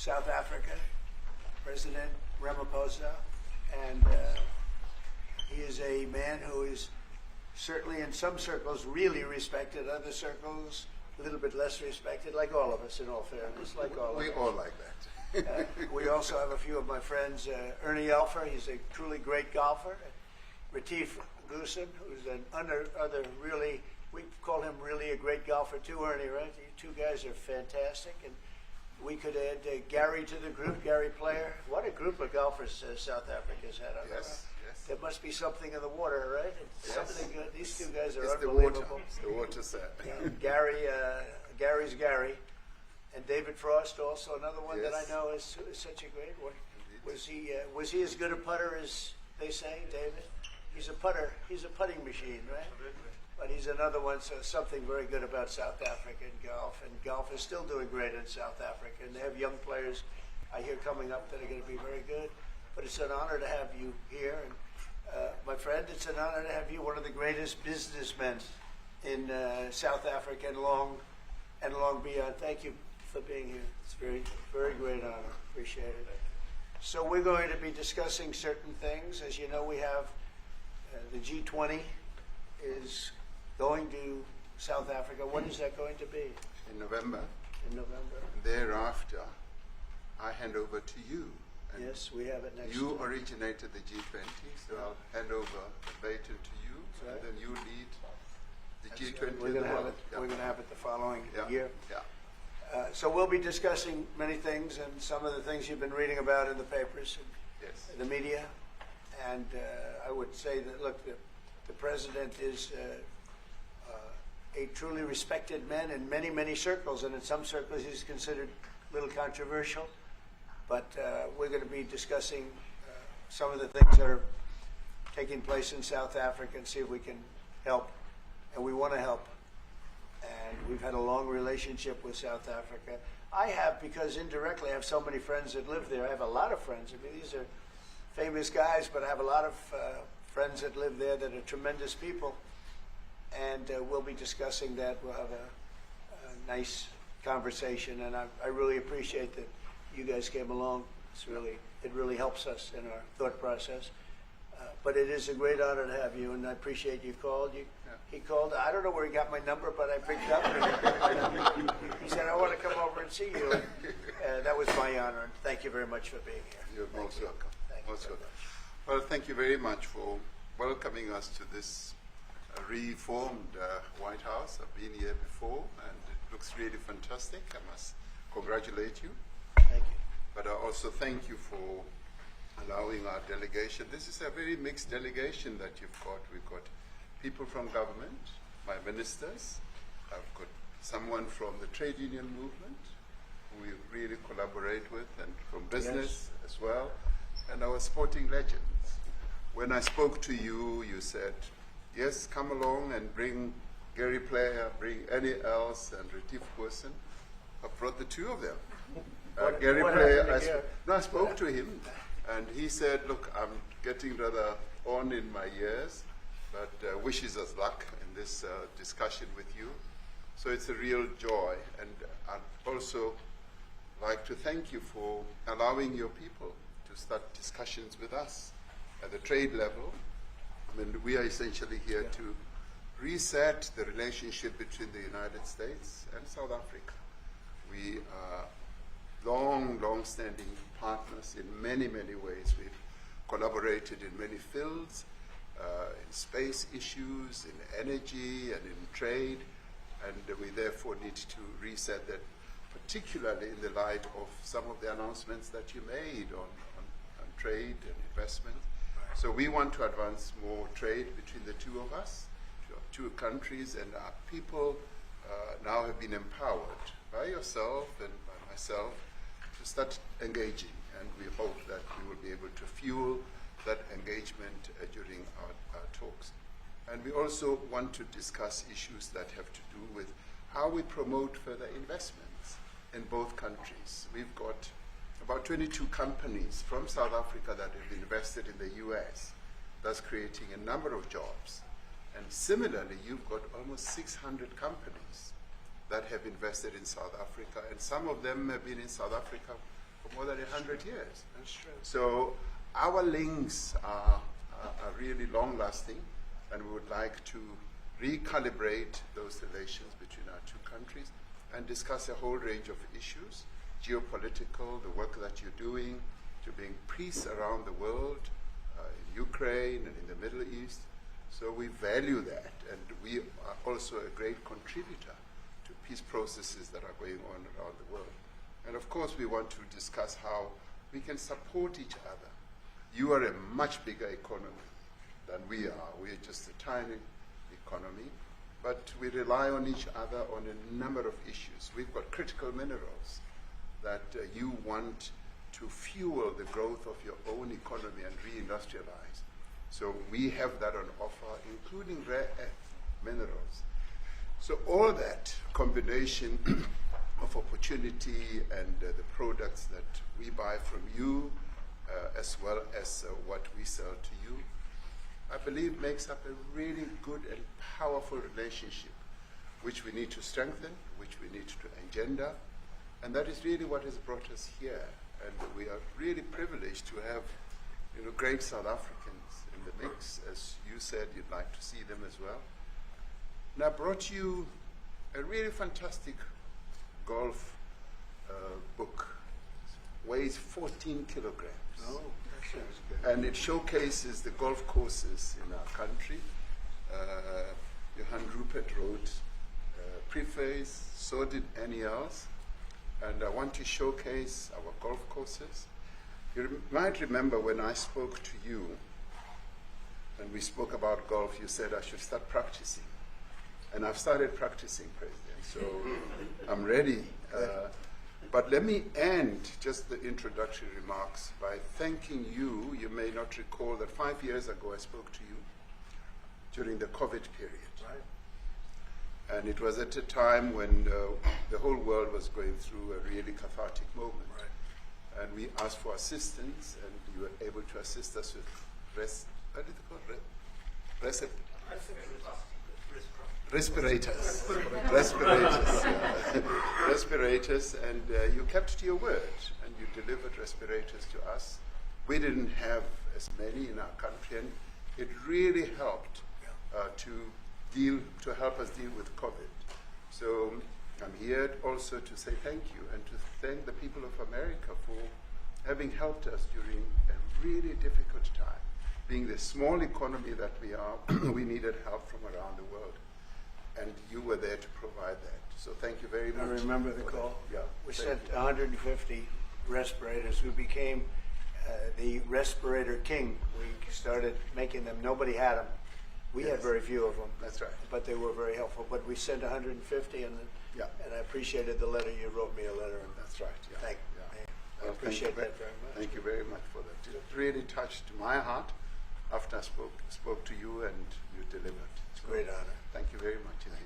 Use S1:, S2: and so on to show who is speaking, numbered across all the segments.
S1: South Africa, President Ramaphosa, and he is a man who is certainly in some circles really respected, other circles a little bit less respected, like all of us in all fairness, like all of us.
S2: We all like that.
S1: We also have a few of my friends, Ernie Elfer, he's a truly great golfer, Retief Goosen, who's an other really, we call him really a great golfer too, Ernie, right? You two guys are fantastic. And we could add Gary to the group, Gary Player. What a group of golfers South Africa's had on
S2: Yes, yes.
S1: There must be something in the water, right? It's
S2: Yes.
S1: something good. These two guys are
S2: It's the
S1: unbelievable.
S2: water. It's the water, sir.
S1: Gary's Gary. And David Frost, also another one that I
S2: Yes.
S1: know is such a great one.
S2: Indeed.
S1: Was he as good a putter as they say, David? He's a putter. He's a putting machine, right? But he's another one. So something very good about South African golf, and golf is still doing great in South Africa. And they have young players I hear coming up that are going to be very good. But it's an honor to have you here, and my friend, it's an honor to have you, one of the greatest businessmen in South Africa and long beyond. Thank you for being here. It's very, very great honor. Appreciate it. So we're going to be discussing certain things. As you know, we have the G20 is going to South Africa. When is that going to be?
S2: In November.
S1: In November.
S2: Thereafter, I hand over to you. And
S1: Yes, we have it next
S2: you
S1: year.
S2: originated the G20, so I'll hand over the baton to you,
S1: That's right.
S2: and then you lead the
S1: That's
S2: G20.
S1: right. We're going to have it. We're going to have it the following
S2: Yeah.
S1: year.
S2: Yeah.
S1: So we'll be discussing many things, and some of the things you've been reading about in the papers
S2: Yes.
S1: and the media. And I would say that, look, the president is a truly respected man in many, many circles, and in some circles he's considered a little controversial. But we're going to be discussing some of the things that are taking place in South Africa and see if we can help. And we want to help. And we've had a long relationship with South Africa. I have, because indirectly I have so many friends that live there. I have a lot of friends. I mean, these are famous guys, but I have a lot of friends that live there that are tremendous people. And we'll be discussing that. We'll have a nice conversation. And I really appreciate that you guys came along. It really helps us in our thought process. But it is a great honor to have you, and I appreciate you called. He called. I don't know where he got my number, but I picked up. And he said, "I want to come over and see you." And that was my honor. And thank you very much for being here.
S2: You're most welcome.
S1: Thank you
S2: Most
S1: very
S2: welcome. Well, thank you very much for welcoming us to this reformed White House. I've been here before, and it looks really fantastic. I must congratulate you.
S1: Thank you.
S2: But I also thank you for allowing our delegation. This is a very mixed delegation that you've got. We've got people from government, my ministers. I've got someone from the trade union movement who we really collaborate with, and from business as well, and our sporting legends. When I spoke to you, you said, yes, come along and bring Gary Player, bring any else, and Retief Goosen. I brought the two of them. Gary Player, I spoke to him, and he said, look, I'm getting rather on in my years, but wishes us luck in this discussion with you. So it's a real joy. And I'd also like to thank you for allowing your people to start discussions with us at the trade level. I mean, we are essentially here to reset the relationship between the United States and South Africa. We are long-standing partners in many, many ways. We've collaborated in many fields, in space issues, in energy, and in trade, and we therefore need to reset that, particularly in the light of some of the announcements that you made on trade and investment. So we want to advance more trade between the two of us, two countries, and our people now have been empowered by yourself and by myself to start engaging, and we hope that we will be able to fuel that engagement during our talks. And we also want to discuss issues that have to do with how we promote further investments in both countries. We've got about 22 companies from South Africa that have invested in the US. That's creating a number of jobs. And similarly, you've got almost 600 companies that have invested in South Africa, and some of them have been in South Africa for more than 100 years.
S1: That's true.
S2: So our links are really long-lasting, and we would like to recalibrate those relations between our two countries and discuss a whole range of issues, geopolitical, the work that you're doing to bring peace around the world, in Ukraine and in the Middle East. So we value that, and we are also a great contributor to peace processes that are going on around the world. And of course, we want to discuss how we can support each other. You are a much bigger economy than we are. We are just a tiny economy, but we rely on each other on a number of issues. We've got critical minerals that you want to fuel the growth of your own economy and reindustrialize. So we have that on offer, including rare earth minerals. So all that combination of opportunity and the products that we buy from you, as well as what we sell to you, I believe makes up a really good and powerful relationship, which we need to strengthen, which we need to engender, and that is really what has brought us here. And we are really privileged to have, great South Africans in the mix. As you said, you'd like to see them as well. And I brought you a really fantastic golf book. Weighs 14 kilograms.
S1: Oh, that sounds good.
S2: And it showcases the golf courses in our country. Johan Rupert wrote preface, so did Annie else. And I want to showcase our golf courses. You might remember when I spoke to you and we spoke about golf, you said I should start practicing. And I've started practicing, President, so I'm ready. But let me end just the introductory remarks by thanking you. You may not recall that 5 years ago I spoke to you during the COVID period.
S1: Right.
S2: And it was at a time when the whole world was going through a really cathartic moment.
S1: Right.
S2: And we asked for assistance, and you were able to assist us with respirators. Respirators, and you kept to your word, and you delivered respirators to us. We didn't have as many in our country, and it really helped to help us deal with COVID. So I'm here also to say thank you and to thank the people of America for having helped us during a really difficult time. Being the small economy that we are, we needed help from around the world. And you were there to provide that. So thank you very much.
S1: I remember the call.
S2: Yeah.
S1: We sent 150 respirators. We became the respirator king. We started making them. Nobody had them. We had very few of them.
S2: That's right.
S1: But they were very helpful. But we sent 150, and I appreciated the letter. You wrote me a letter. And
S2: that's right. Yeah.
S1: I appreciate that very much.
S2: Thank you very much for that. It really touched my heart after I spoke to you, and you delivered.
S1: It's a great honor.
S2: Thank you very much indeed.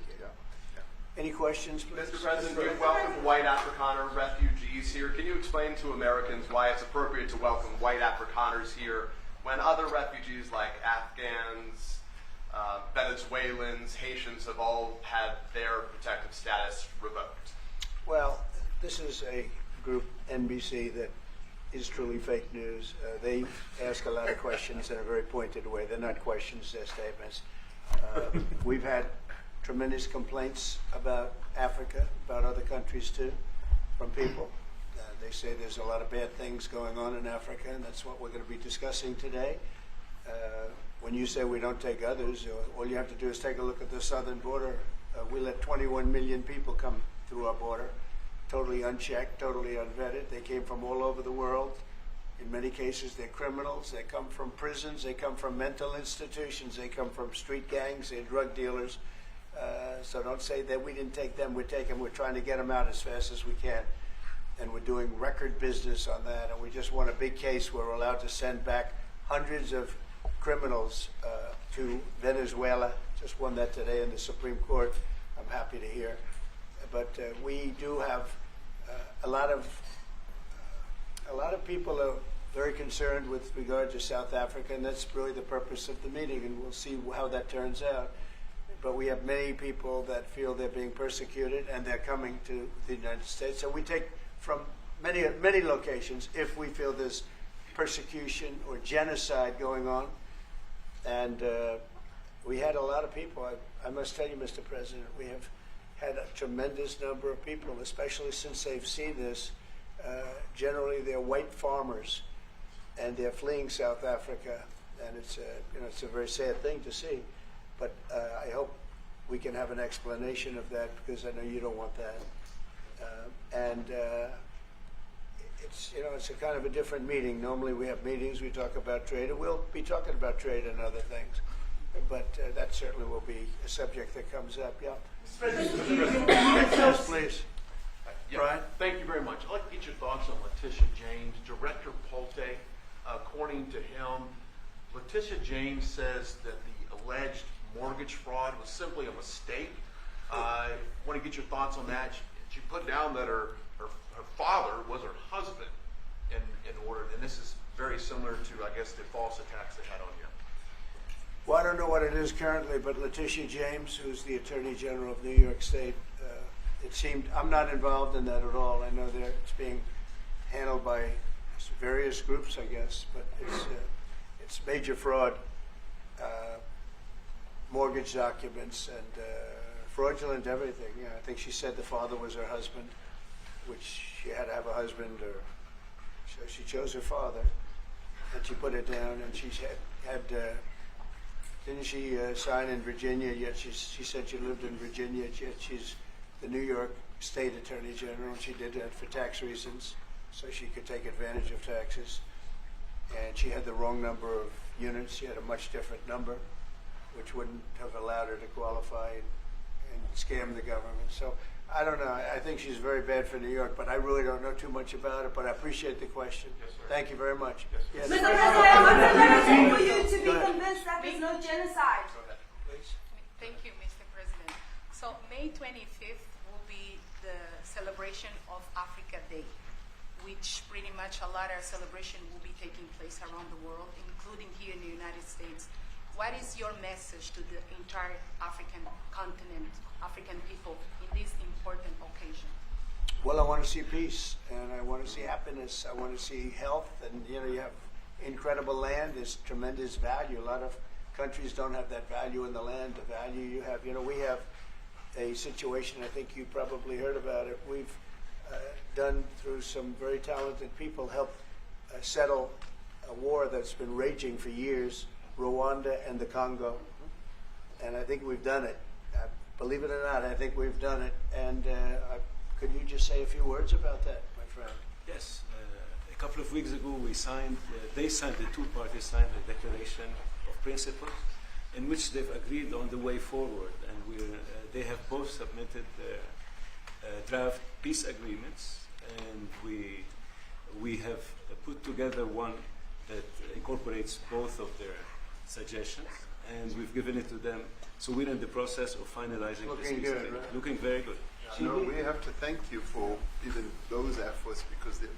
S1: Any questions, please?
S3: Mr. President, you welcome white Afrikaner refugees here. Can you explain to Americans why it's appropriate to welcome white Afrikaners here when other refugees like Afghans, Venezuelans, Haitians have all had their protective status revoked?
S1: Well, this is a group, NBC, that is truly fake news. They ask a lot of questions in a very pointed way. They're not questions, they're statements. We've had tremendous complaints about Africa, about other countries too, from people. They say there's a lot of bad things going on in Africa, and that's what we're going to be discussing today. When you say we don't take others, all you have to do is take a look at the southern border. We let 21 million people come through our border, totally unchecked, totally unvetted. They came from all over the world. In many cases, they're criminals. They come from prisons. They come from mental institutions. They come from street gangs. They're drug dealers. So don't say that we didn't take them. We're trying to get them out as fast as we can. And we're doing record business on that. And we just won a big case where we're allowed to send back hundreds of criminals to Venezuela. Just won that today in the Supreme Court. I'm happy to hear. But we do have a lot of people are very concerned with regard to South Africa, and that's really the purpose of the meeting, and we'll see how that turns out. But we have many people that feel they're being persecuted, and they're coming to the United States. So we take from many locations if we feel there's persecution or genocide going on. And we had a lot of people. I must tell you, Mr. President, we have had a tremendous number of people, especially since they've seen this. Generally, they're white farmers, and they're fleeing South Africa, and it's a very sad thing to see. But I hope we can have an explanation of that, because I know you don't want that. It's a kind of a different meeting. Normally we have meetings, we talk about trade, and we'll be talking about trade and other things. But that certainly will be a subject that comes up, yeah. Yes, please.
S4: Yeah,
S1: Brian?
S4: thank you very much. I'd like to get your thoughts on Letitia James. Director Polte, according to him, Letitia James says that the alleged mortgage fraud was simply a mistake. I want to get your thoughts on that. She put down that her father was her husband in order, and this is very similar to, I guess, the false attacks they had on you.
S1: Well, I don't know what it is currently, but Letitia James, who's the Attorney General of New York State, it seemed, I'm not involved in that at all. I know that it's being handled by various groups, I guess, but it's major fraud, mortgage documents, and fraudulent everything. Yeah, I think she said the father was her husband, which she had to have a husband, or so she chose her father, and she put it down, and she had didn't she sign in Virginia, yet she said she lived in Virginia, yet she's the New York State Attorney General, and she did that for tax reasons, so she could take advantage of taxes. And she had the wrong number of units. She had a much different number, which wouldn't have allowed her to qualify and scam the government. So I don't know. I think she's very bad for New York, but I really don't know too much about it, but I appreciate the question.
S4: Yes, sir.
S1: Thank you very much.
S4: Yes,
S1: Yes.
S5: Mr. President, what's the benefit for you to be
S1: Go ahead.
S5: convinced that there's no genocide?
S4: Go ahead.
S1: Please.
S6: Thank you, Mr. President. So May 25th will be the celebration of Africa Day, which pretty much a lot of celebration will be taking place around the world, including here in the United States. What is your message to the entire African continent, African people, in this important occasion?
S1: Well, I want to see peace, and I want to see happiness. I want to see health, and you have incredible land. There's tremendous value. A lot of countries don't have that value in the land. The value you have. We have a situation. I think you probably heard about it. We've done through some very talented people, helped settle a war that's been raging for years, Rwanda and the Congo, and I think we've done it. Believe it or not, I think we've done it. And could you just say a few words about that, my friend?
S7: Yes. A couple of weeks ago, the two parties signed a declaration of principles in which they've agreed on the way forward. And they have both submitted draft peace agreements, and we have put together one that incorporates both of their suggestions, and we've given it to them. So we're in the process of finalizing this.
S1: Looking good, right?
S7: Looking very good.
S2: We have to thank you for even those efforts, because the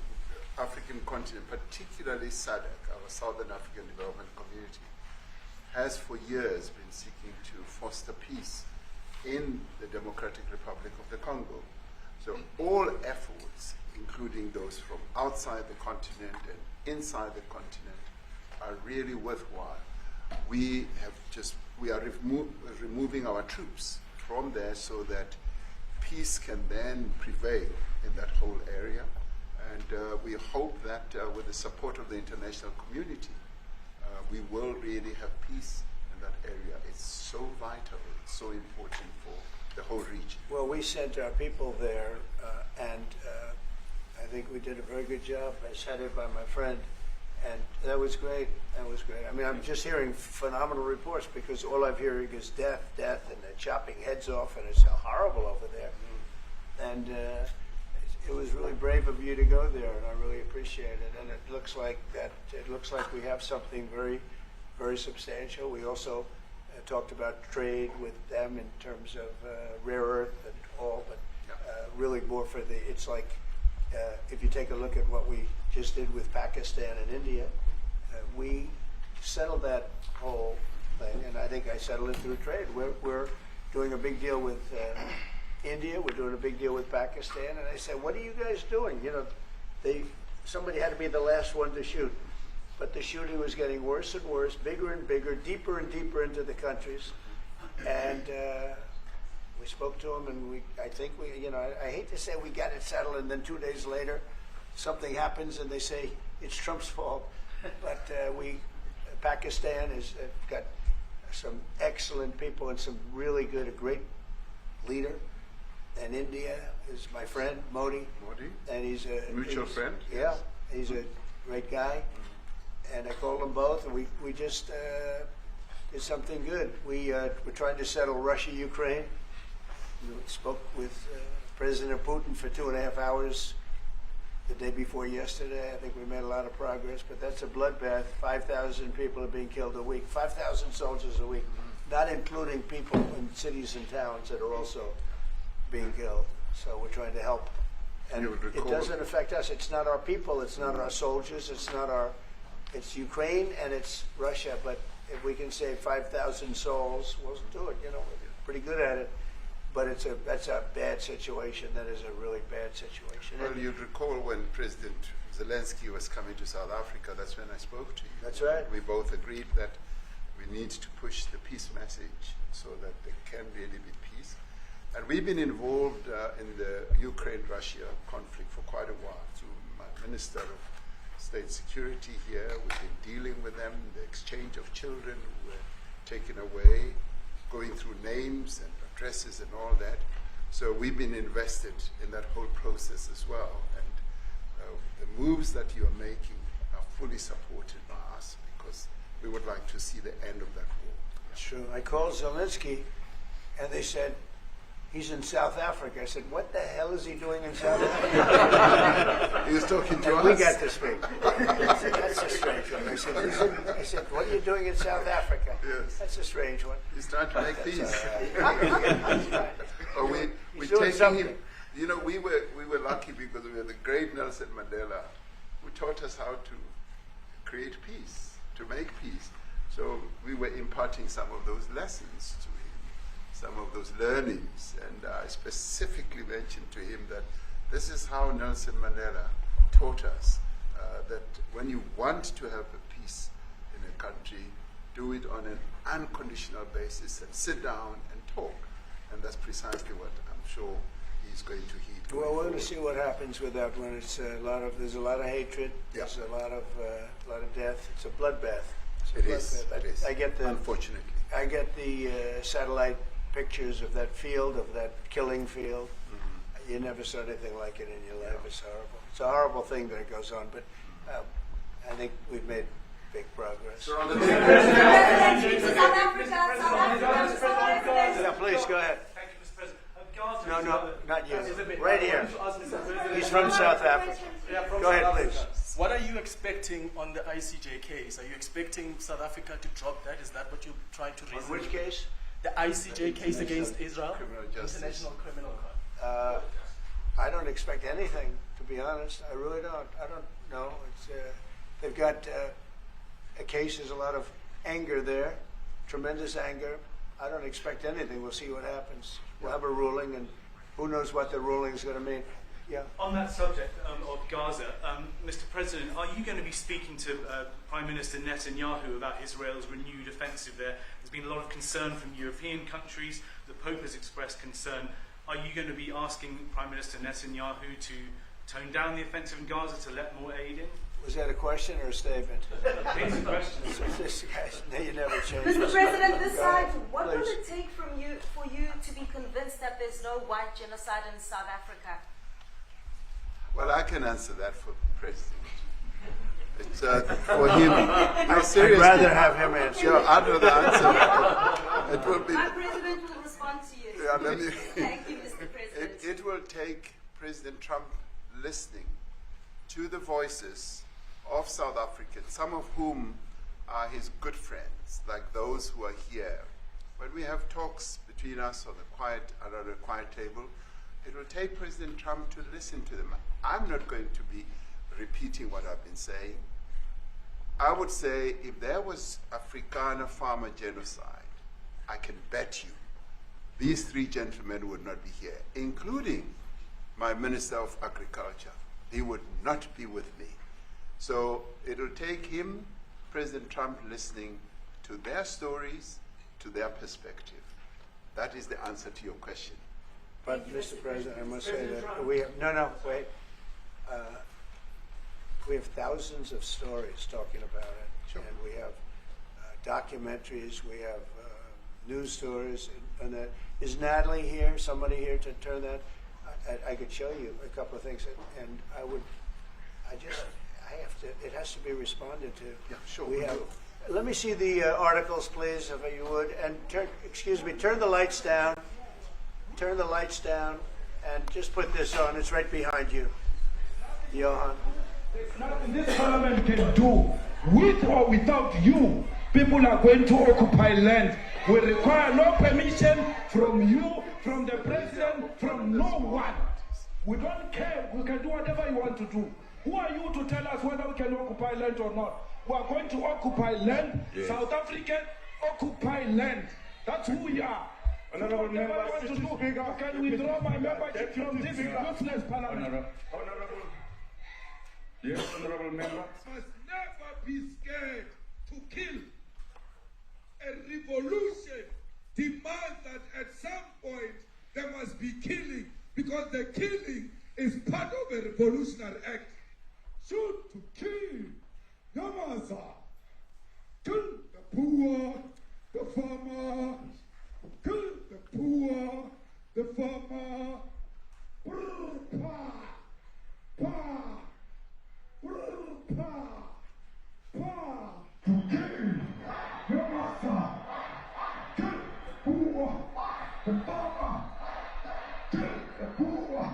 S2: African continent, particularly SADC, our Southern African Development Community, has for years been seeking to foster peace in the Democratic Republic of the Congo. So all efforts, including those from outside the continent and inside the continent, are really worthwhile. We are removing our troops from there so that peace can then prevail in that whole area. And we hope that with the support of the international community, we will really have peace in that area. It's so vital, it's so important for the whole region.
S1: Well, we sent our people there, and I think we did a very good job, as headed by my friend. And that was great. That was great. I mean, I'm just hearing phenomenal reports, because all I'm hearing is death, and they're chopping heads off, and it's horrible over there. And it was really brave of you to go there, and I really appreciate it. And it looks like we have something very, very substantial. We also talked about trade with them in terms of rare earth and all, but really more for it's like, if you take a look at what we just did with Pakistan and India, we settled that whole thing, and I think I settled it through trade. We're doing a big deal with India. We're doing a big deal with Pakistan, and I said, "What are you guys doing? somebody had to be the last one to shoot. But the shooting was getting worse and worse, bigger and bigger, deeper and deeper into the countries. And we spoke to them, and I think I hate to say we got it settled, and then 2 days later, something happens, and they say it's Trump's fault. But Pakistan has got some excellent people and some really good, a great leader. And India is my friend, Modi. And he's a
S2: Mutual friend?
S1: Yeah, he's a great guy. And I called them both, and we just did something good. We're trying to settle Russia, Ukraine. We spoke with President Putin for 2.5 hours the day before yesterday. I think we made a lot of progress, but that's a bloodbath. 5,000 people are being killed a week, 5,000 soldiers a week, not including people in cities and towns that are also being killed. So we're trying to help. And it doesn't affect us. It's not our people. It's not our soldiers. It's Ukraine and it's Russia. But if we can save 5,000 souls, we'll do it. We're pretty good at it. But that's a bad situation. That is a really bad situation.
S2: Well, you'd recall when President Zelensky was coming to South Africa, that's when I spoke to you.
S1: That's right.
S2: We both agreed that we need to push the peace message so that there can really be peace. And we've been involved in the Ukraine-Russia conflict for quite a while through my Minister of State Security here. We've been dealing with them, the exchange of children who were taken away, going through names and addresses and all that. So we've been invested in that whole process as well. And the moves that you are making are fully supported by us because we would like to see the end of that war.
S1: That's true. I called Zelensky, and they said, he's in South Africa. I said, what the hell is he doing in South Africa?
S2: He was talking to
S1: and
S2: us.
S1: we got to speak. I said, that's a strange one. I said, what are you doing in South Africa?
S2: Yes.
S1: That's a strange one.
S2: He's trying to make peace.
S1: That's right.
S2: Or we're
S1: He's doing
S2: taking
S1: something.
S2: him. We were lucky because we had the great Nelson Mandela who taught us how to create peace, to make peace. So we were imparting some of those lessons to him, some of those learnings, and I specifically mentioned to him that this is how Nelson Mandela taught us that when you want to have a peace in a country, do it on an unconditional basis and sit down and talk. And that's precisely what I'm sure he's going to heed.
S1: Well, we're going to see what happens with that one. It's there's a lot of hatred.
S2: Yeah.
S1: There's a lot of death. It's a bloodbath.
S2: It is.
S1: I get the
S2: Unfortunately.
S1: I get the satellite pictures of that field, of that killing field. You never saw anything like it in your life. It's horrible. It's a horrible thing that it goes on, but I think we've made big progress.
S3: Sir, on the
S5: President, to South Africa, South Africa.
S1: Yeah, please go ahead.
S8: Thank you, Mr. President. Gaza
S1: No,
S8: is
S1: no,
S8: another-
S1: not you.
S8: Is a bit-
S1: Right here. He's from South Africa.
S8: Yeah, from
S1: Go ahead,
S8: South
S1: please.
S8: Africa.
S9: What are you expecting on the ICJ case? Are you expecting South Africa to drop that? Is that what you're trying to
S1: On
S9: raise?
S1: which case?
S9: The ICJ case against Israel?
S2: Criminal Justice.
S9: International Criminal Court.
S1: I don't expect anything, to be honest. I really don't. I don't know. It's they've got a case. There's a lot of anger there, tremendous anger. I don't expect anything. We'll see what happens. We'll have a ruling, and who knows what the ruling is going to mean. Yeah.
S8: On that subject of Gaza, Mr. President, are you going to be speaking to Prime Minister Netanyahu about Israel's renewed offensive there? There's been a lot of concern from European countries. The Pope has expressed concern. Are you going to be asking Prime Minister Netanyahu to tone down the offensive in Gaza, to let more aid in?
S1: Was that a question or a statement?
S8: It's a question.
S1: This guy's, you never change.
S5: Mr. President, decide what will
S1: Please.
S5: it take for you to be convinced that there's no white genocide in South Africa?
S2: Well, I can answer that for the President. It's for him. No, seriously.
S1: I'd rather have him answer.
S2: Sure, I'd rather answer that. It will be.
S5: My president will respond to you.
S2: Yeah, let me.
S5: Thank you, Mr. President.
S2: It will take President Trump listening to the voices of South Africans, some of whom are his good friends, like those who are here. When we have talks between us on around a quiet table, it will take President Trump to listen to them. I'm not going to be repeating what I've been saying. I would say if there was Afrikaner farmer genocide, I can bet you these three gentlemen would not be here, including my Minister of Agriculture he would not be with me. So it'll take him, President Trump, listening to their stories, to their perspective. That is the answer to your question.
S1: But, Mr. President, I must say that we have, no, wait. We have thousands of stories talking about it.
S2: Sure.
S1: And we have documentaries, we have news stories, and that. Is Natalie here, somebody here to turn that? I could show you a couple of things, and I have to, it has to be responded to.
S2: Yeah, sure,
S1: We
S2: we'll
S1: have,
S2: do.
S1: let me see the articles, please, if you would, and turn the lights down. Turn the lights down, and just put this on. It's right behind you, Johan.
S10: There's nothing this parliament can do, with or without you. People are going to occupy land. We require no permission from you, from the president, from no one. We don't care. We can do whatever you want to do. Who are you to tell us whether we can occupy land or not? We are going to occupy land. Yes. South African occupy land. That's who we are. Honorable member, want to do. I can withdraw my membership from this useless parliament. Honorable. Yes, honorable member.
S11: Must never be scared to kill. A revolution demands that at some point there must be killing, because the killing is part of a revolutionary act. Shoot to kill. Yamaza. Kill the poor, the farmer. Kill the poor, the farmer. Brr, pa, pa, brr, pa, pa. To kill. Yamaza. Kill the poor, the farmer. Kill the poor,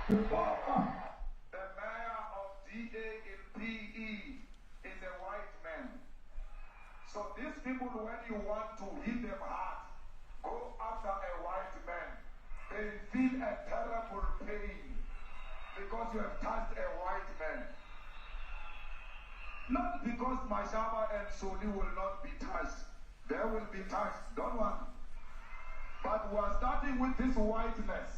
S11: the farmer.
S10: The mayor of DA in PE is a white man. So these people, when you want to hit them hard, go after a white man. They feel a terrible pain because you have touched a white man. Not because Mashaba and Soli will not be touched. They will be touched, don't worry. But we are starting with this whiteness.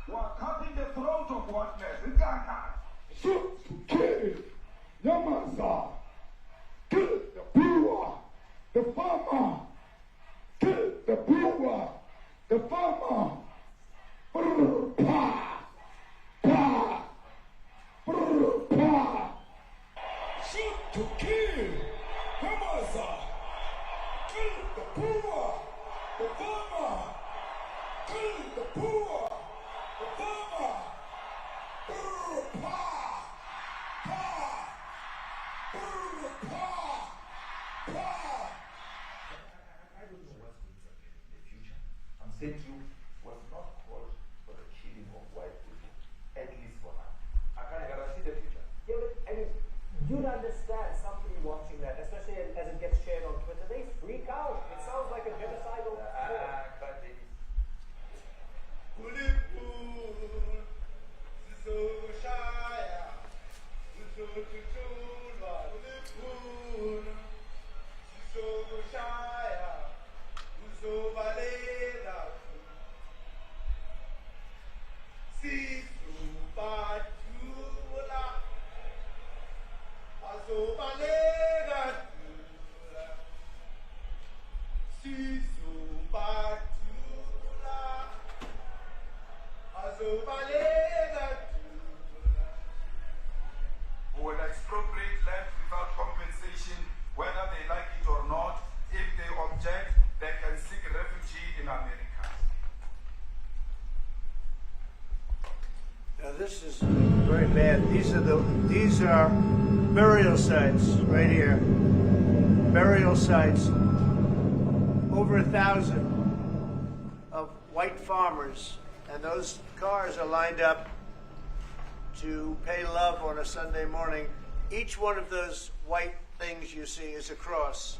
S10: We are cutting the throat of whiteness. It's like that.
S11: Shoot to kill. Yamaza. Kill the poor, the farmer. Kill the poor, the farmer. Brr, pa, pa, brr, pa. Shoot to kill. Yamaza. Kill the poor, the farmer. Kill the poor, the farmer. Brr, pa, pa, brr, pa, pa.
S12: I don't know what's going to happen in the future. I'm saying to you, was not called for the killing of white people, at least for now. I can't guarantee the future.
S13: Yeah, but I mean, you'd understand somebody watching that, especially as it gets shared on Twitter, they freak out. It sounds like a genocidal thought.
S10: Who will expropriate land without compensation, whether they like it or not. If they object, they can seek refuge in America.
S1: Now this is very bad. These are burial sites right here. Burial sites. Over 1,000 of white farmers, and those cars are lined up to pay love on a Sunday morning. Each one of those white things you see is a cross,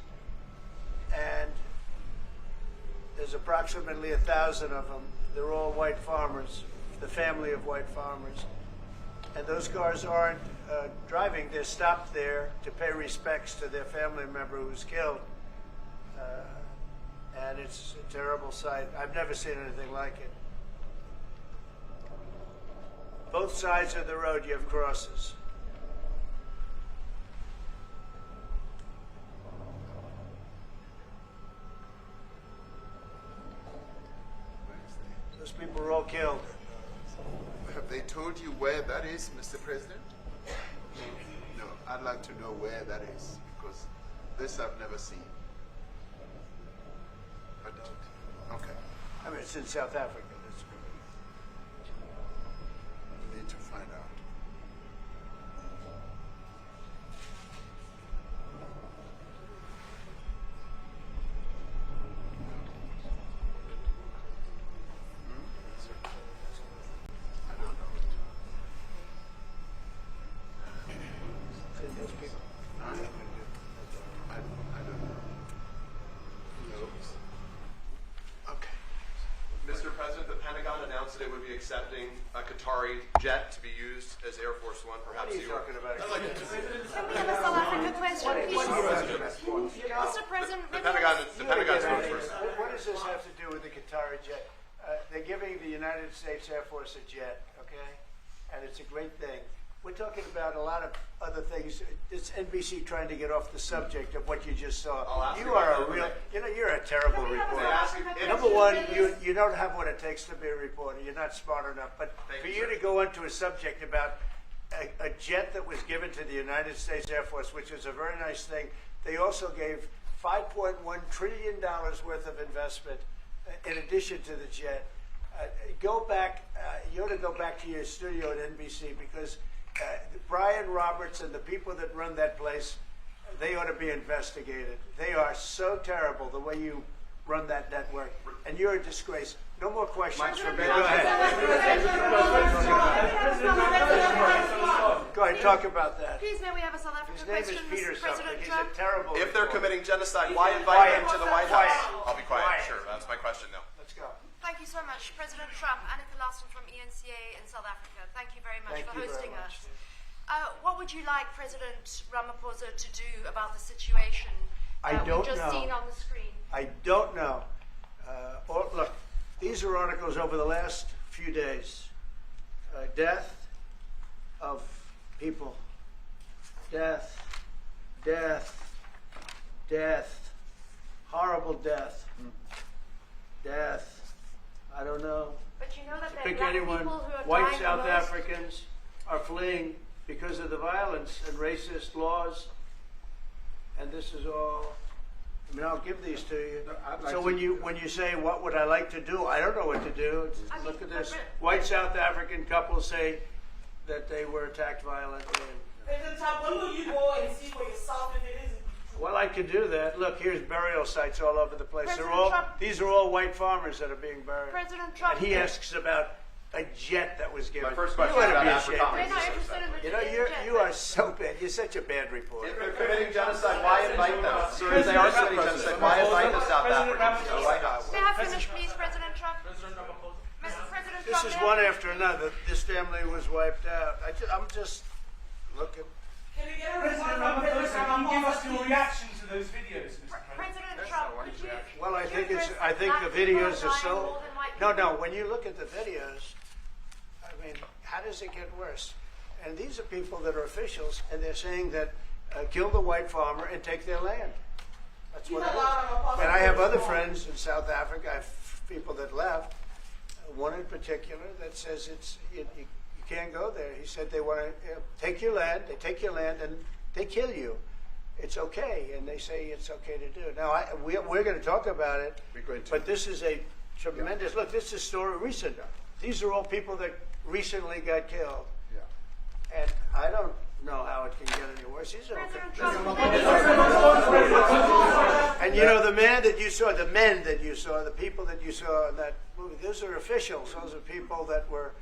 S1: and there's approximately 1,000 of them. They're all white farmers, the family of white farmers. And those cars aren't driving, they're stopped there to pay respects to their family member who's killed. And it's a terrible sight. I've never seen anything like it. Both sides of the road, you have crosses. Those people were all killed.
S2: Have they told you where that is, Mr. President? No, I'd like to know where that is, because this I've never seen. But, okay,
S1: I mean, it's in South Africa. That's
S2: we need to find out.
S1: those people.
S2: I don't know. No. Okay.
S3: Mr. President, the Pentagon announced that it would be accepting a Qatari jet to be used as Air Force One.
S1: What
S3: Perhaps
S1: are you talking about?
S14: Can we have a South Africa question, please? Mr. President,
S3: the
S14: maybe
S3: Pentagon's vote first.
S1: What does this have to do with the Qatari jet? They're giving the United States Air Force a jet, okay? And it's a great thing. We're talking about a lot of other things. It's NBC trying to get off the subject of what you just saw. You are a real, you're a terrible reporter. Number one, you don't have what it takes to be a reporter. You're not smart enough. But for you to go into a subject about a jet that was given to the United States Air Force, which is a very nice thing, they also gave $5.1 trillion worth of investment in addition to the jet. Go back, you ought to go back to your studio at NBC, because Brian Roberts and the people that run that place, they ought to be investigated. They are so terrible the way you run that network, and you're a disgrace. No more questions for me. Go ahead. Go ahead, talk about that.
S14: Please, may we have a South Africa
S1: His name is
S14: question,
S1: Peter
S14: Mr. President
S1: something. He's
S14: Trump?
S1: a terrible
S3: If they're
S1: reporter.
S3: committing genocide, why invite them to the White House?
S1: Quiet.
S3: I'll be quiet.
S1: Quiet.
S3: Sure, that's my question now.
S1: Let's go.
S14: Thank you so much, President Trump. Annika Larson from ENCA in South Africa. Thank you very much
S1: Thank
S14: for
S1: you very
S14: hosting
S1: much.
S14: us. What would you like President Ramaphosa to do about the situation
S1: I don't
S14: we've just
S1: know.
S14: seen on the screen?
S1: I don't know. Look, these are articles over the last few days. Death of people. Death. Horrible death. Death. I don't know.
S14: But you know that there are
S1: Pick
S14: black
S1: anyone.
S14: people who are
S1: White
S14: dying
S1: South
S14: the most.
S1: Africans are fleeing because of the violence and racist laws. And this is all. I mean, I'll give these to you.
S2: I'd like
S1: So
S2: to-
S1: when you say what would I like to do, I don't know what to do. Look at this. White South African couple say that they were attacked violently.
S15: President Trump, when will you go and see for yourself if it is?
S1: Well, I could do that. Look, here's burial sites all over the place.
S14: President Trump-
S1: These are all white farmers that are being buried.
S14: President Trump.
S1: And he asks about a jet that was given.
S3: My first
S1: You
S3: question
S1: ought
S3: is
S1: to
S3: about
S1: be
S3: Africa.
S1: ashamed.
S14: We're not interested in the
S1: You know,
S14: jet.
S1: you are so bad. You're such a bad reporter.
S3: If they're committing genocide, why invite them? Sir, if they are committing genocide, why invite the South Africans to the White House?
S14: May I finish, please, President Trump?
S15: President Ramaphosa.
S14: Mr. President
S1: This
S14: Trump,
S1: is
S14: may I
S1: one
S14: finish?
S1: after another. This family was wiped out. I'm just looking.
S15: Can we get a
S8: President
S15: response from President
S8: Ramaphosa, can you give us your
S15: Ramaphosa?
S8: reaction to those videos, Mr. President?
S14: President Trump, could you?
S1: Well, I
S14: could you
S1: think
S14: address
S1: I think
S14: black
S1: the
S14: people
S1: videos are
S14: dying
S1: so.
S14: more than white
S1: No,
S14: people?
S1: no. When you look at the videos, I mean, how does it get worse? And these are people that are officials, and they're saying that kill the white farmer and take their land. That's what it is. And I have other friends in South Africa. I have people that left. One in particular that says you can't go there. He said they want to take your land. They take your land and they kill you. It's okay, and they say it's okay to do. Now we're going to talk about it.
S2: We're going to.
S1: But this is a tremendous look. This is a story recent. These are all people that recently got killed,
S2: Yeah.
S1: and I don't know how it can get any worse. These are
S14: President
S1: okay.
S14: Trump,
S1: And you know the men that you saw, the people that you saw in that movie. Those are officials. Those are people that were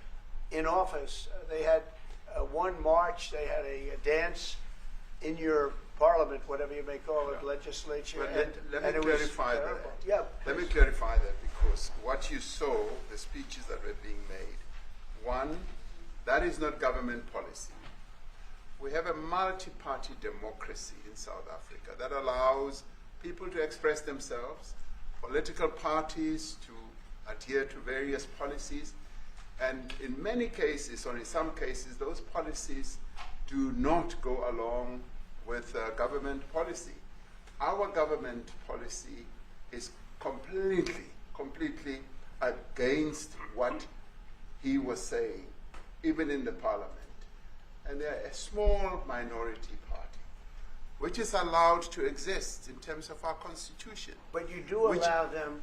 S1: in office. They had one march. They had a dance in your parliament, whatever you may call it, legislature.
S2: But let
S1: and
S2: me
S1: it was
S2: clarify that.
S1: terrible. Yeah.
S2: Let me clarify that, because what you saw, the speeches that were being made, one, that is not government policy. We have a multi-party democracy in South Africa that allows people to express themselves, political parties to adhere to various policies, And in many cases, or in some cases, those policies do not go along with government policy. Our government policy is completely against what he was saying, even in the parliament. And they're a small minority party, which is allowed to exist in terms of our constitution.
S1: But you do allow them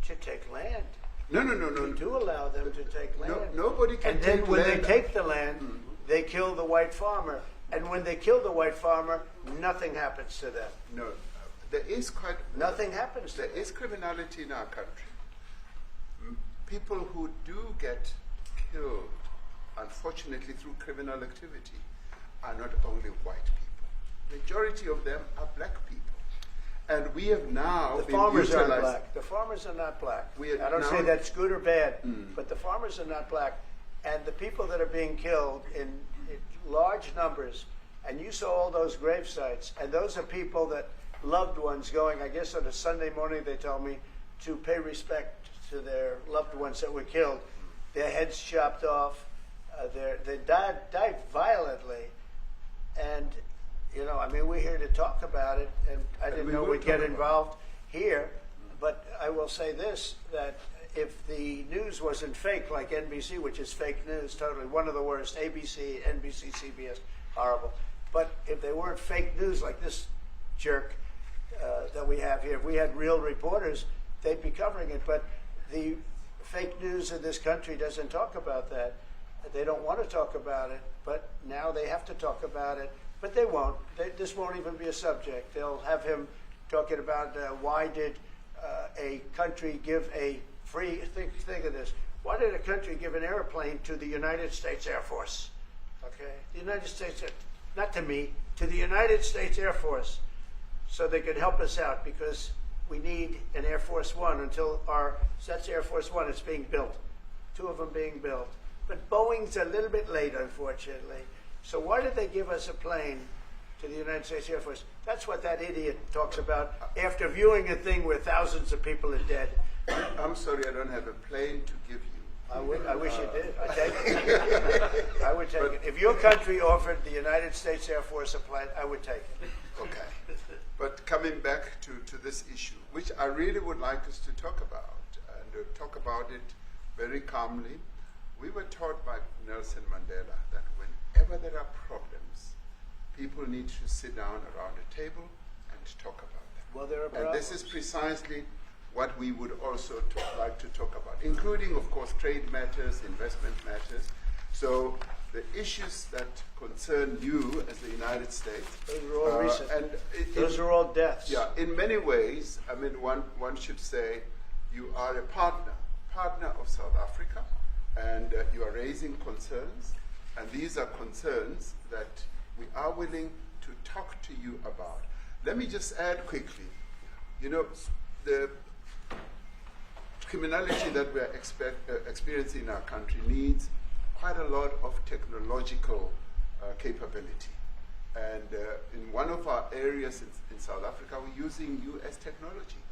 S1: to take land.
S2: No.
S1: You do allow them to take land.
S2: Nobody can
S1: and then
S2: take
S1: when
S2: land.
S1: they take the land, they kill the white farmer. And when they kill the white farmer, nothing happens to them.
S2: No, there is
S1: nothing happens to
S2: There
S1: them.
S2: is criminality in our country. People who do get killed, unfortunately, through criminal activity, are not only white people. Majority of them are black people. And we have now
S1: The
S2: been
S1: farmers aren't
S2: utilized-
S1: black. The farmers are not black.
S2: We are
S1: I don't
S2: now-
S1: say that's good or bad, but the farmers are not black. And the people that are being killed in large numbers, and you saw all those grave sites, and those are people that loved ones going, I guess on a Sunday morning, they told me, to pay respect to their loved ones that were killed. Their heads chopped off. They died violently. And, you know, I mean, we're here to talk about it, and I didn't
S2: we
S1: know
S2: will
S1: we'd get
S2: talk about
S1: involved here. But I will say this, that if the news wasn't fake, like NBC, which is fake news, totally, one of the worst, ABC, NBC, CBS, horrible. But if they weren't fake news like this jerk that we have here, if we had real reporters, they'd be covering it. But the fake news in this country doesn't talk about that. They don't want to talk about it, but now they have to talk about it. But they won't. This won't even be a subject. They'll have him talking about why did a country give a free, think of this, why did a country give an airplane to the United States Air Force? Okay, the United States, not to me, to the United States Air Force, so they could help us out, because we need an Air Force One until that's Air Force One, it's being built. 2 of them being built. But Boeing's a little bit late, unfortunately. So why did they give us a plane to the United States Air Force? That's what that idiot talks about after viewing a thing where thousands of people are dead.
S2: I'm sorry, I don't have a plane to give you.
S1: I wish you did. I'd take it. I would take it. If your country offered the United States Air Force a plane, I would take it.
S2: Okay. But coming back to this issue, which I really would like us to talk about, and talk about it very calmly. We were taught by Nelson Mandela that whenever there are problems, people need to sit down around a table and talk about them.
S1: Well, there are
S2: And
S1: problems.
S2: this is precisely what we would also like to talk about, including, of course, trade matters, investment matters. So the issues that concern you as the United States.
S1: Those are all recent.
S2: And
S1: Those are all deaths.
S2: Yeah, in many ways, I mean, one should say you are a partner of South Africa, and you are raising concerns, and these are concerns that we are willing to talk to you about. Let me just add quickly, you know, the criminality that we are experiencing in our country needs quite a lot of technological capability. And in one of our areas in South Africa, we're using US technology,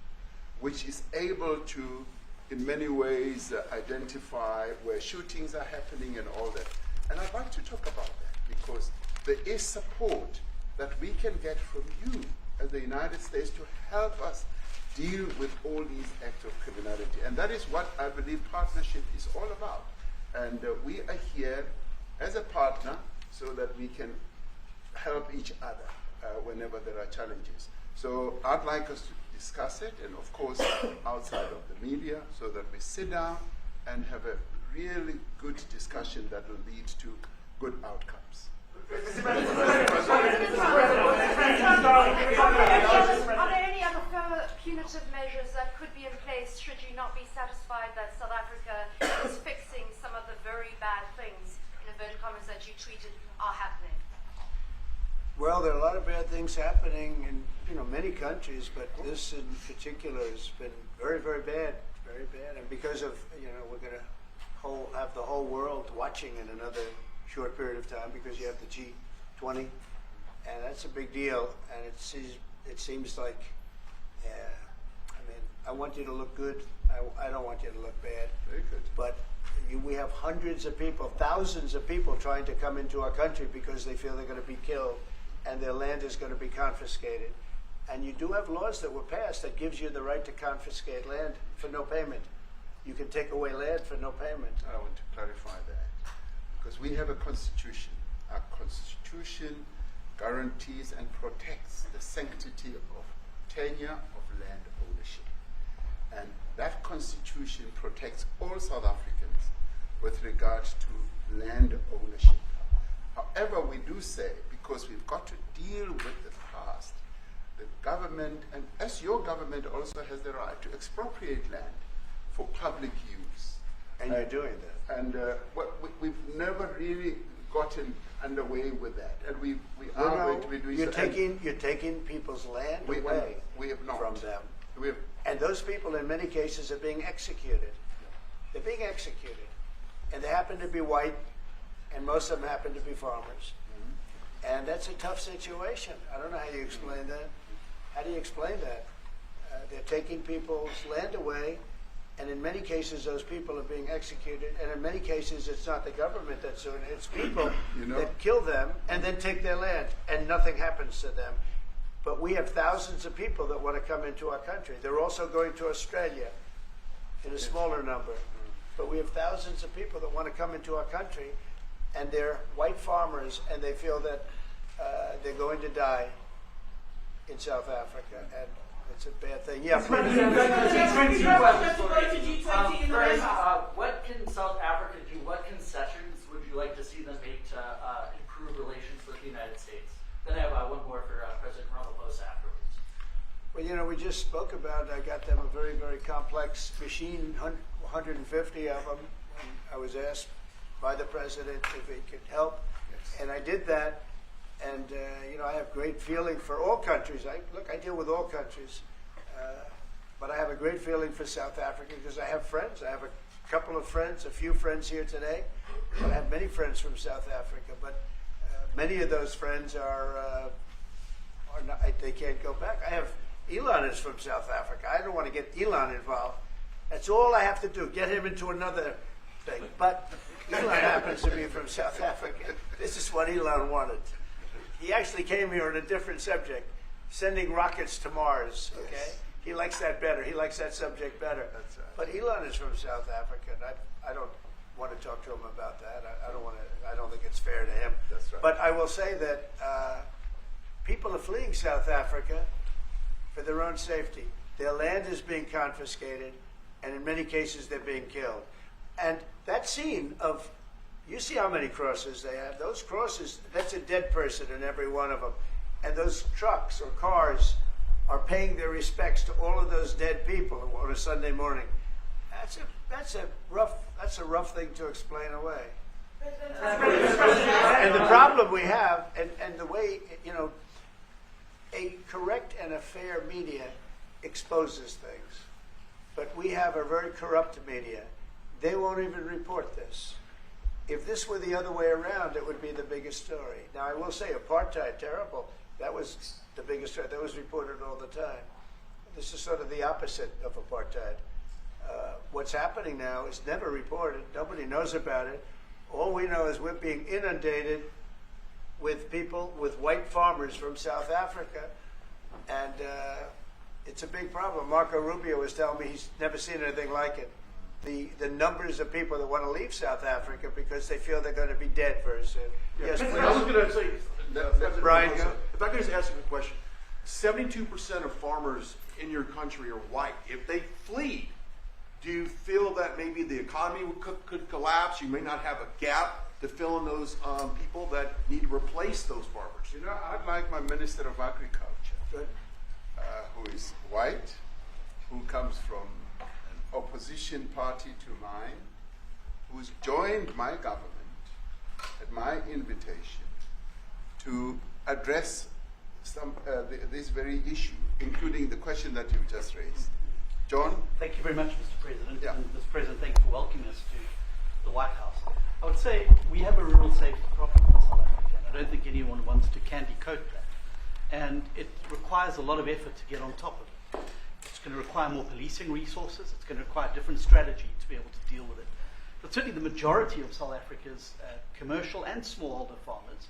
S2: which is able to, in many ways, identify where shootings are happening and all that. And I'd like to talk about that, because there is support that we can get from you as the United States to help us deal with all these acts of criminality. And that is what I believe partnership is all about. And we are here as a partner so that we can help each other whenever there are challenges. So I'd like us to discuss it, and of course outside of the media, so that we sit down and have a really good discussion that will lead to good outcomes.
S14: Are there any other further punitive measures that could be in place should you not be satisfied that South Africa is fixing some of the very bad things, in inverted commas, that you tweeted are happening?
S1: Well, there are a lot of bad things happening in many countries, but this in particular has been very, very bad, very bad. And because of we're going to have the whole world watching in another short period of time, because you have the G20, and that's a big deal. And it seems like, I mean, I want you to look good. I don't want you to look bad.
S2: Very good.
S1: But We have hundreds of people, thousands of people trying to come into our country because they feel they're going to be killed and their land is going to be confiscated. And you do have laws that were passed that gives you the right to confiscate land for no payment. You can take away land for no payment.
S2: I want to clarify that because we have a constitution. Our constitution guarantees and protects the sanctity of tenure of land ownership. And that constitution protects all South Africans with regard to land ownership. However, we do say, because we've got to deal with the past, the government, and as your government also has the right to expropriate land for public use.
S1: And you're doing that.
S2: And we've never really gotten underway with that. And we
S1: No,
S2: are
S1: no,
S2: going to be doing
S1: you're
S2: so. And
S1: taking people's land
S2: we
S1: away
S2: have not.
S1: from them.
S2: We have,
S1: And those people, in many cases, are being executed. They're being executed. And they happen to be white, and most of them happen to be farmers. And that's a tough situation. I don't know how you explain that. How do you explain that? They're taking people's land away, and in many cases, those people are being executed. And in many cases, it's not the government that's doing it. It's people that kill them and then take their land, and nothing happens to them. But we have thousands of people that want to come into our country. They're also going to Australia in a smaller number. But we have thousands of people that want to come into our country, and they're white farmers, and they feel that they're going to die in South Africa, and it's a bad thing. Yeah, please.
S16: What can South Africa do? What concessions would you like to see them make to improve relations with the United States? Then I have one more for President Ramaphosa afterwards.
S1: Well, you know, we just spoke about, I got them a very, very complex machine, 150 of them. And I was asked by the president if he could help, and I did that. And, you know, I have great feeling for all countries. I deal with all countries. But I have a great feeling for South Africa because I have friends. I have a couple of friends, a few friends here today. But I have many friends from South Africa. But many of those friends are not, they can't go back. I have, Elon is from South Africa. I don't want to get Elon involved. That's all I have to do, get him into another thing. But Elon happens to be from South Africa. This is what Elon wanted. He actually came here on a different subject, sending rockets to Mars, okay? Yes. He likes that better. He likes that subject better. That's right. But Elon is from South Africa, and I don't want to talk to him about that. I don't think it's fair to him.
S2: That's right.
S1: But I will say that people are fleeing South Africa for their own safety. Their land is being confiscated, and in many cases they're being killed. And that scene of, you see how many crosses they have. Those crosses, that's a dead person in every one of them. And those trucks or cars are paying their respects to all of those dead people on a Sunday morning. That's a rough thing to explain away. And the problem we have, and the way, you know, a correct and a fair media exposes things. But we have a very corrupt media. They won't even report this. If this were the other way around, it would be the biggest story. Now, I will say apartheid, terrible. That was the biggest story. That was reported all the time. This is sort of the opposite of apartheid. What's happening now is never reported. Nobody knows about it. All we know is we're being inundated with people, with white farmers from South Africa. And it's a big problem. Marco Rubio was telling me he's never seen anything like it. The numbers of people that want to leave South Africa because they feel they're going to be dead very soon. Yes, please.
S4: I was going to say,
S1: Brian,
S4: if I could just ask you a question. 72% of farmers in your country are white. If they flee, do you feel that maybe the economy could collapse? You may not have a gap to fill in those people that need to replace those farmers.
S2: You know, I'd like my Minister of Agriculture, who is white, who comes from an opposition party to mine, who's joined my government at my invitation to address this very issue, including the question that you've just raised. John?
S17: Thank you very much, Mr. President.
S2: Yeah.
S17: And Mr. President, thank you for welcoming us to the White House. I would say we have a rural safety problem in South Africa, and I don't think anyone wants to candy coat that. And it requires a lot of effort to get on top of it. It's going to require more policing resources. It's going to require a different strategy to be able to deal with it. but certainly the majority of South Africa's commercial and smallholder farmers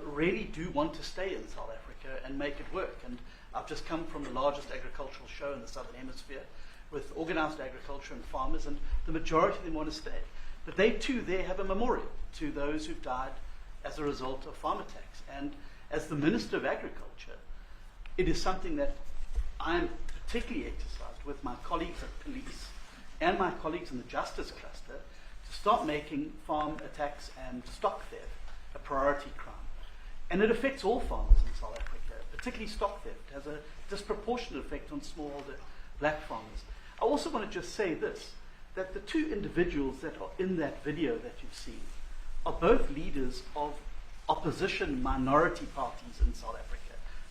S17: really do want to stay in South Africa and make it work. And I've just come from the largest agricultural show in the Southern Hemisphere with organized agriculture and farmers, and the majority of them want to stay. But they too there have a memorial to those who've died as a result of farm attacks. And as the Minister of Agriculture, it is something that I'm particularly exercised with my colleagues at police and my colleagues in the justice cluster to start making farm attacks and stock theft a priority crime. And it affects all farmers in South Africa, particularly stock theft. It has a disproportionate effect on smallholder black farmers. I also want to just say this, that the two individuals that are in that video that you've seen are both leaders of opposition minority parties in South Africa.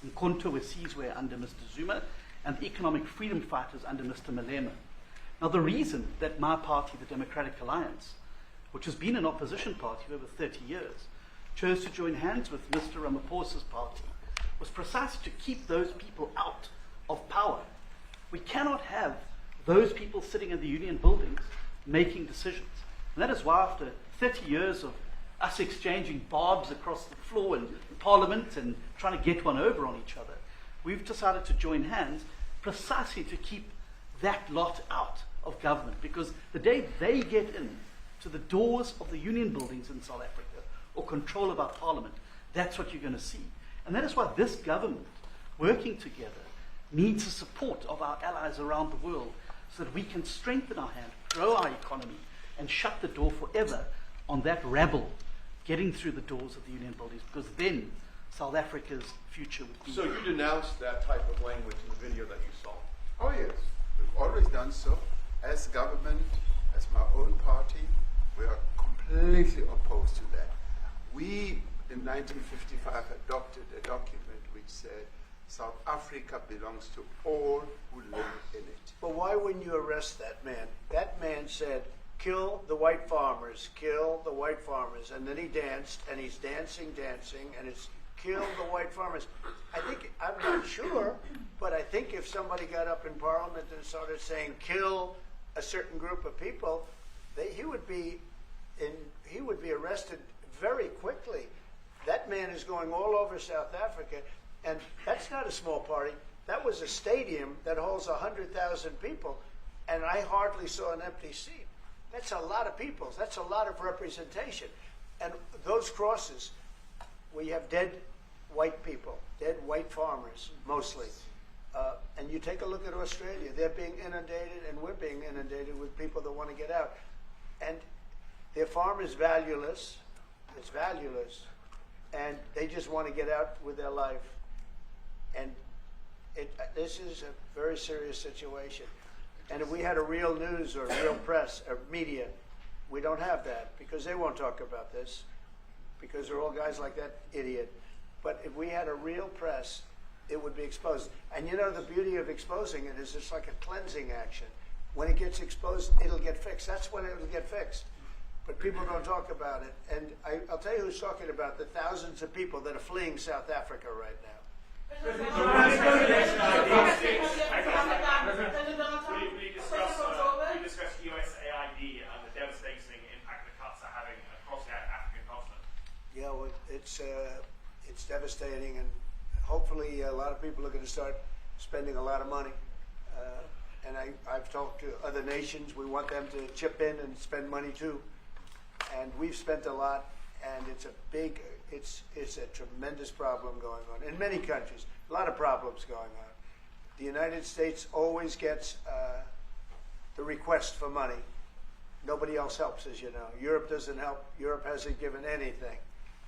S17: Mkhonto Wesizwe under Mr. Zuma, and the economic freedom fighters under Mr. Malema. Now, the reason that my party, the Democratic Alliance, which has been an opposition party for over 30 years, chose to join hands with Mr. Ramaphosa's party was precisely to keep those people out of power. We cannot have those people sitting in the union buildings making decisions. And that is why after 30 years of us exchanging barbs across the floor in Parliament and trying to get one over on each other, we've decided to join hands precisely to keep that lot out of government. Because the day they get in to the doors of the union buildings in South Africa or control of our Parliament, that's what you're going to see. And that is why this government, working together, needs the support of our allies around the world so that we can strengthen our hand, grow our economy, and shut the door forever on that rabble getting through the doors of the union buildings, because then South Africa's future would be...
S4: So you denounced that type of language in the video that you saw?
S2: Oh yes, we've always done so. As government, as my own party, we are completely opposed to that. We, in 1955, adopted a document which said South Africa belongs to all who live in it.
S1: But why wouldn't you arrest that man? That man said, kill the white farmers, kill the white farmers. And then he danced, and he's dancing, and it's kill the white farmers. I think, I'm not sure, but I think if somebody got up in Parliament and started saying kill a certain group of people, he would be arrested very quickly. That man is going all over South Africa, and that's not a small party. That was a stadium that holds 100,000 people, and I hardly saw an empty seat. That's a lot of people. That's a lot of representation. And those crosses, we have dead white people, dead white farmers, mostly. And you take a look at Australia. They're being inundated, and we're being inundated with people that want to get out. And their farm is valueless. It's valueless. And they just want to get out with their life. And this is a very serious situation. And if we had a real news or real press or media, we don't have that because they won't talk about this because they're all guys like that idiot. But if we had a real press, it would be exposed. And you know, the beauty of exposing it is it's like a cleansing action. When it gets exposed, it'll get fixed. That's when it'll get fixed. But people don't talk about it. And I'll tell you who's talking about the thousands of people that are fleeing South Africa right now.
S15: We discussed USAID and the devastating impact the cuts are having across the African continent.
S1: Yeah, well, it's devastating, and hopefully a lot of people are going to start spending a lot of money. And I've talked to other nations. We want them to chip in and spend money too. And we've spent a lot, and it's a tremendous problem going on in many countries. A lot of problems going on. The United States always gets the request for money. Nobody else helps, as you know. Europe doesn't help. Europe hasn't given anything.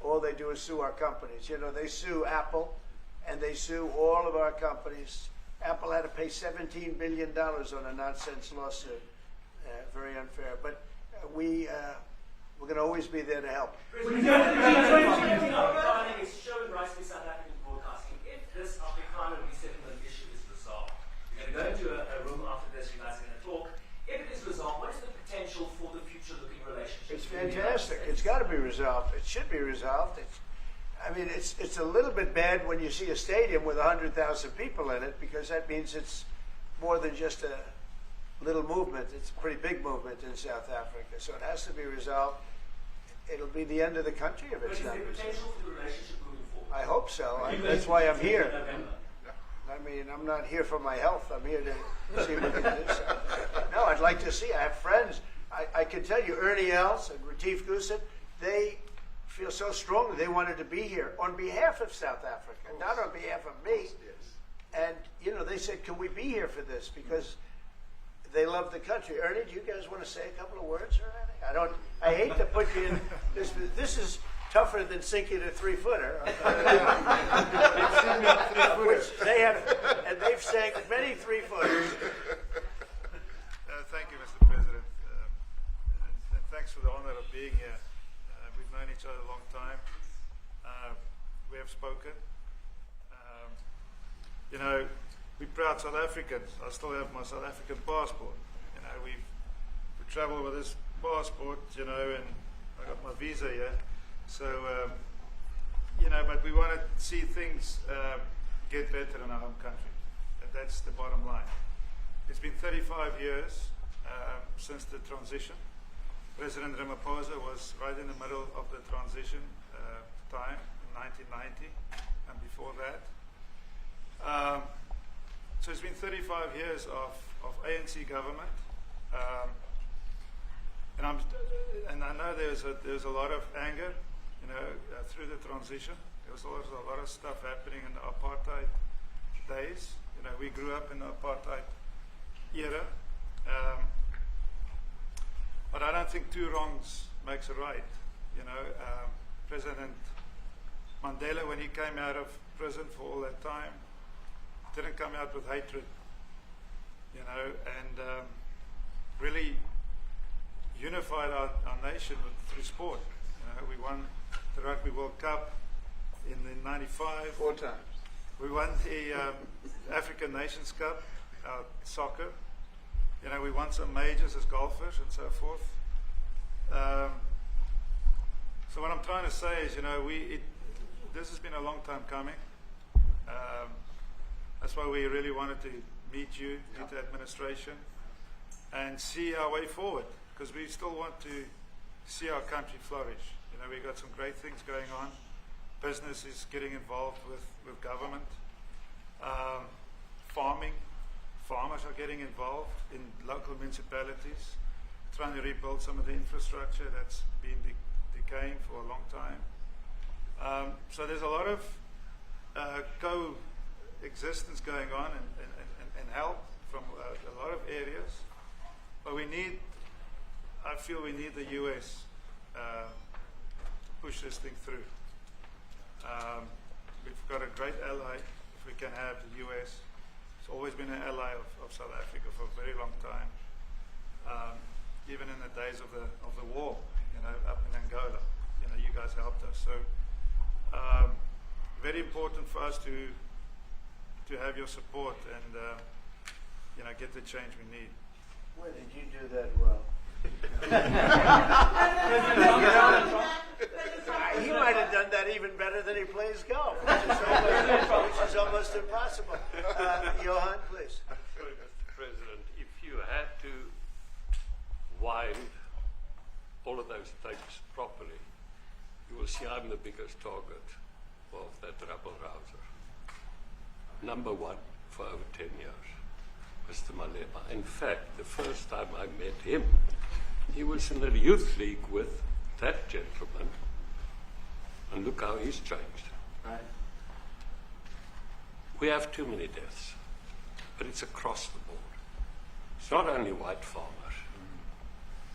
S1: All they do is sue our companies. You know, they sue Apple, and they sue all of our companies. Apple had to pay $17 billion on a nonsense lawsuit. Very unfair. But we're going to always be there to help.
S15: It's showing rightly South African broadcasting. If this Afrikaner resettlement issue is resolved, you're going to go into a room after this, you guys are going to talk. If it is resolved, what is the potential for the future-looking relationship?
S1: It's fantastic. It's got to be resolved. It should be resolved. It's a little bit bad when you see a stadium with 100,000 people in it, because that means it's more than just a little movement. It's a pretty big movement in South Africa, so it has to be resolved. It'll be the end of the country if
S15: But
S1: it's
S15: is
S1: not
S15: there
S1: resolved.
S15: potential for the relationship moving forward?
S1: I hope so.
S15: Are you
S1: That's
S15: going
S1: why
S15: to
S1: I'm here.
S15: in November?
S1: I mean, I'm not here for my health. I'm here to see what we can do. So, no, I'd like to see. I have friends. I can tell you, Ernie Els and Retief Goosen, they feel so strongly they wanted to be here on behalf of South Africa, not on behalf of me. And, you know, they said, can we be here for this? Because they love the country. Ernie, do you guys want to say a couple of words or anything? I hate to put you in this. This is tougher than sinking a 3-footer. Which they have, and they've sank many 3-footers.
S18: Thank you, Mr. President. And thanks for the honor of being here. We've known each other a long time. We have spoken. You know, we're proud South Africans. I still have my South African passport. You know, we travel with this passport, you know, and I got my visa here. So, you know, but we want to see things get better in our home country. And that's the bottom line. It's been 35 years since the transition. President Ramaphosa was right in the middle of the transition time in 1990 and before that. So it's been 35 years of ANC government, and I know there's a lot of anger, you know, through the transition. There was always a lot of stuff happening in the apartheid days. You know, we grew up in the apartheid era, but I don't think two wrongs makes a right. You know, President Mandela, when he came out of prison for all that time, didn't come out with hatred, you know, and really unified our nation through sport. You know, we won the Rugby World Cup in the '95.
S1: 4 times.
S18: We won the African Nations Cup, soccer. You know, we won some majors as golfers and so forth. So what I'm trying to say is, you know, this has been a long time coming. That's why we really wanted to meet you, meet the administration, and see our way forward, because we still want to see our country flourish. You know, we've got some great things going on. Business is getting involved with government. Farmers are getting involved in local municipalities, trying to rebuild some of the infrastructure that's been decaying for a long time. So there's a lot of coexistence going on and help from a lot of areas, but I feel we need the US to push this thing through. We've got a great ally if we can have the US. It's always been an ally of South Africa for a very long time, even in the days of the war, you know, up in Angola. You know, you guys helped us. So very important for us to have your support and you know, get the change we need.
S1: Where did you do that well? He might have done that even better than he plays golf, which is almost impossible. Johan, please.
S19: Mr. President, if you had to wind all of those tapes properly, you will see I'm the biggest target of that rabble-rouser. Number one for over 10 years, Mr. Malema. In fact, the first time I met him, he was in the youth league with that gentleman, and look how he's changed.
S1: Right.
S19: We have too many deaths, but it's across the board. It's not only white farmers,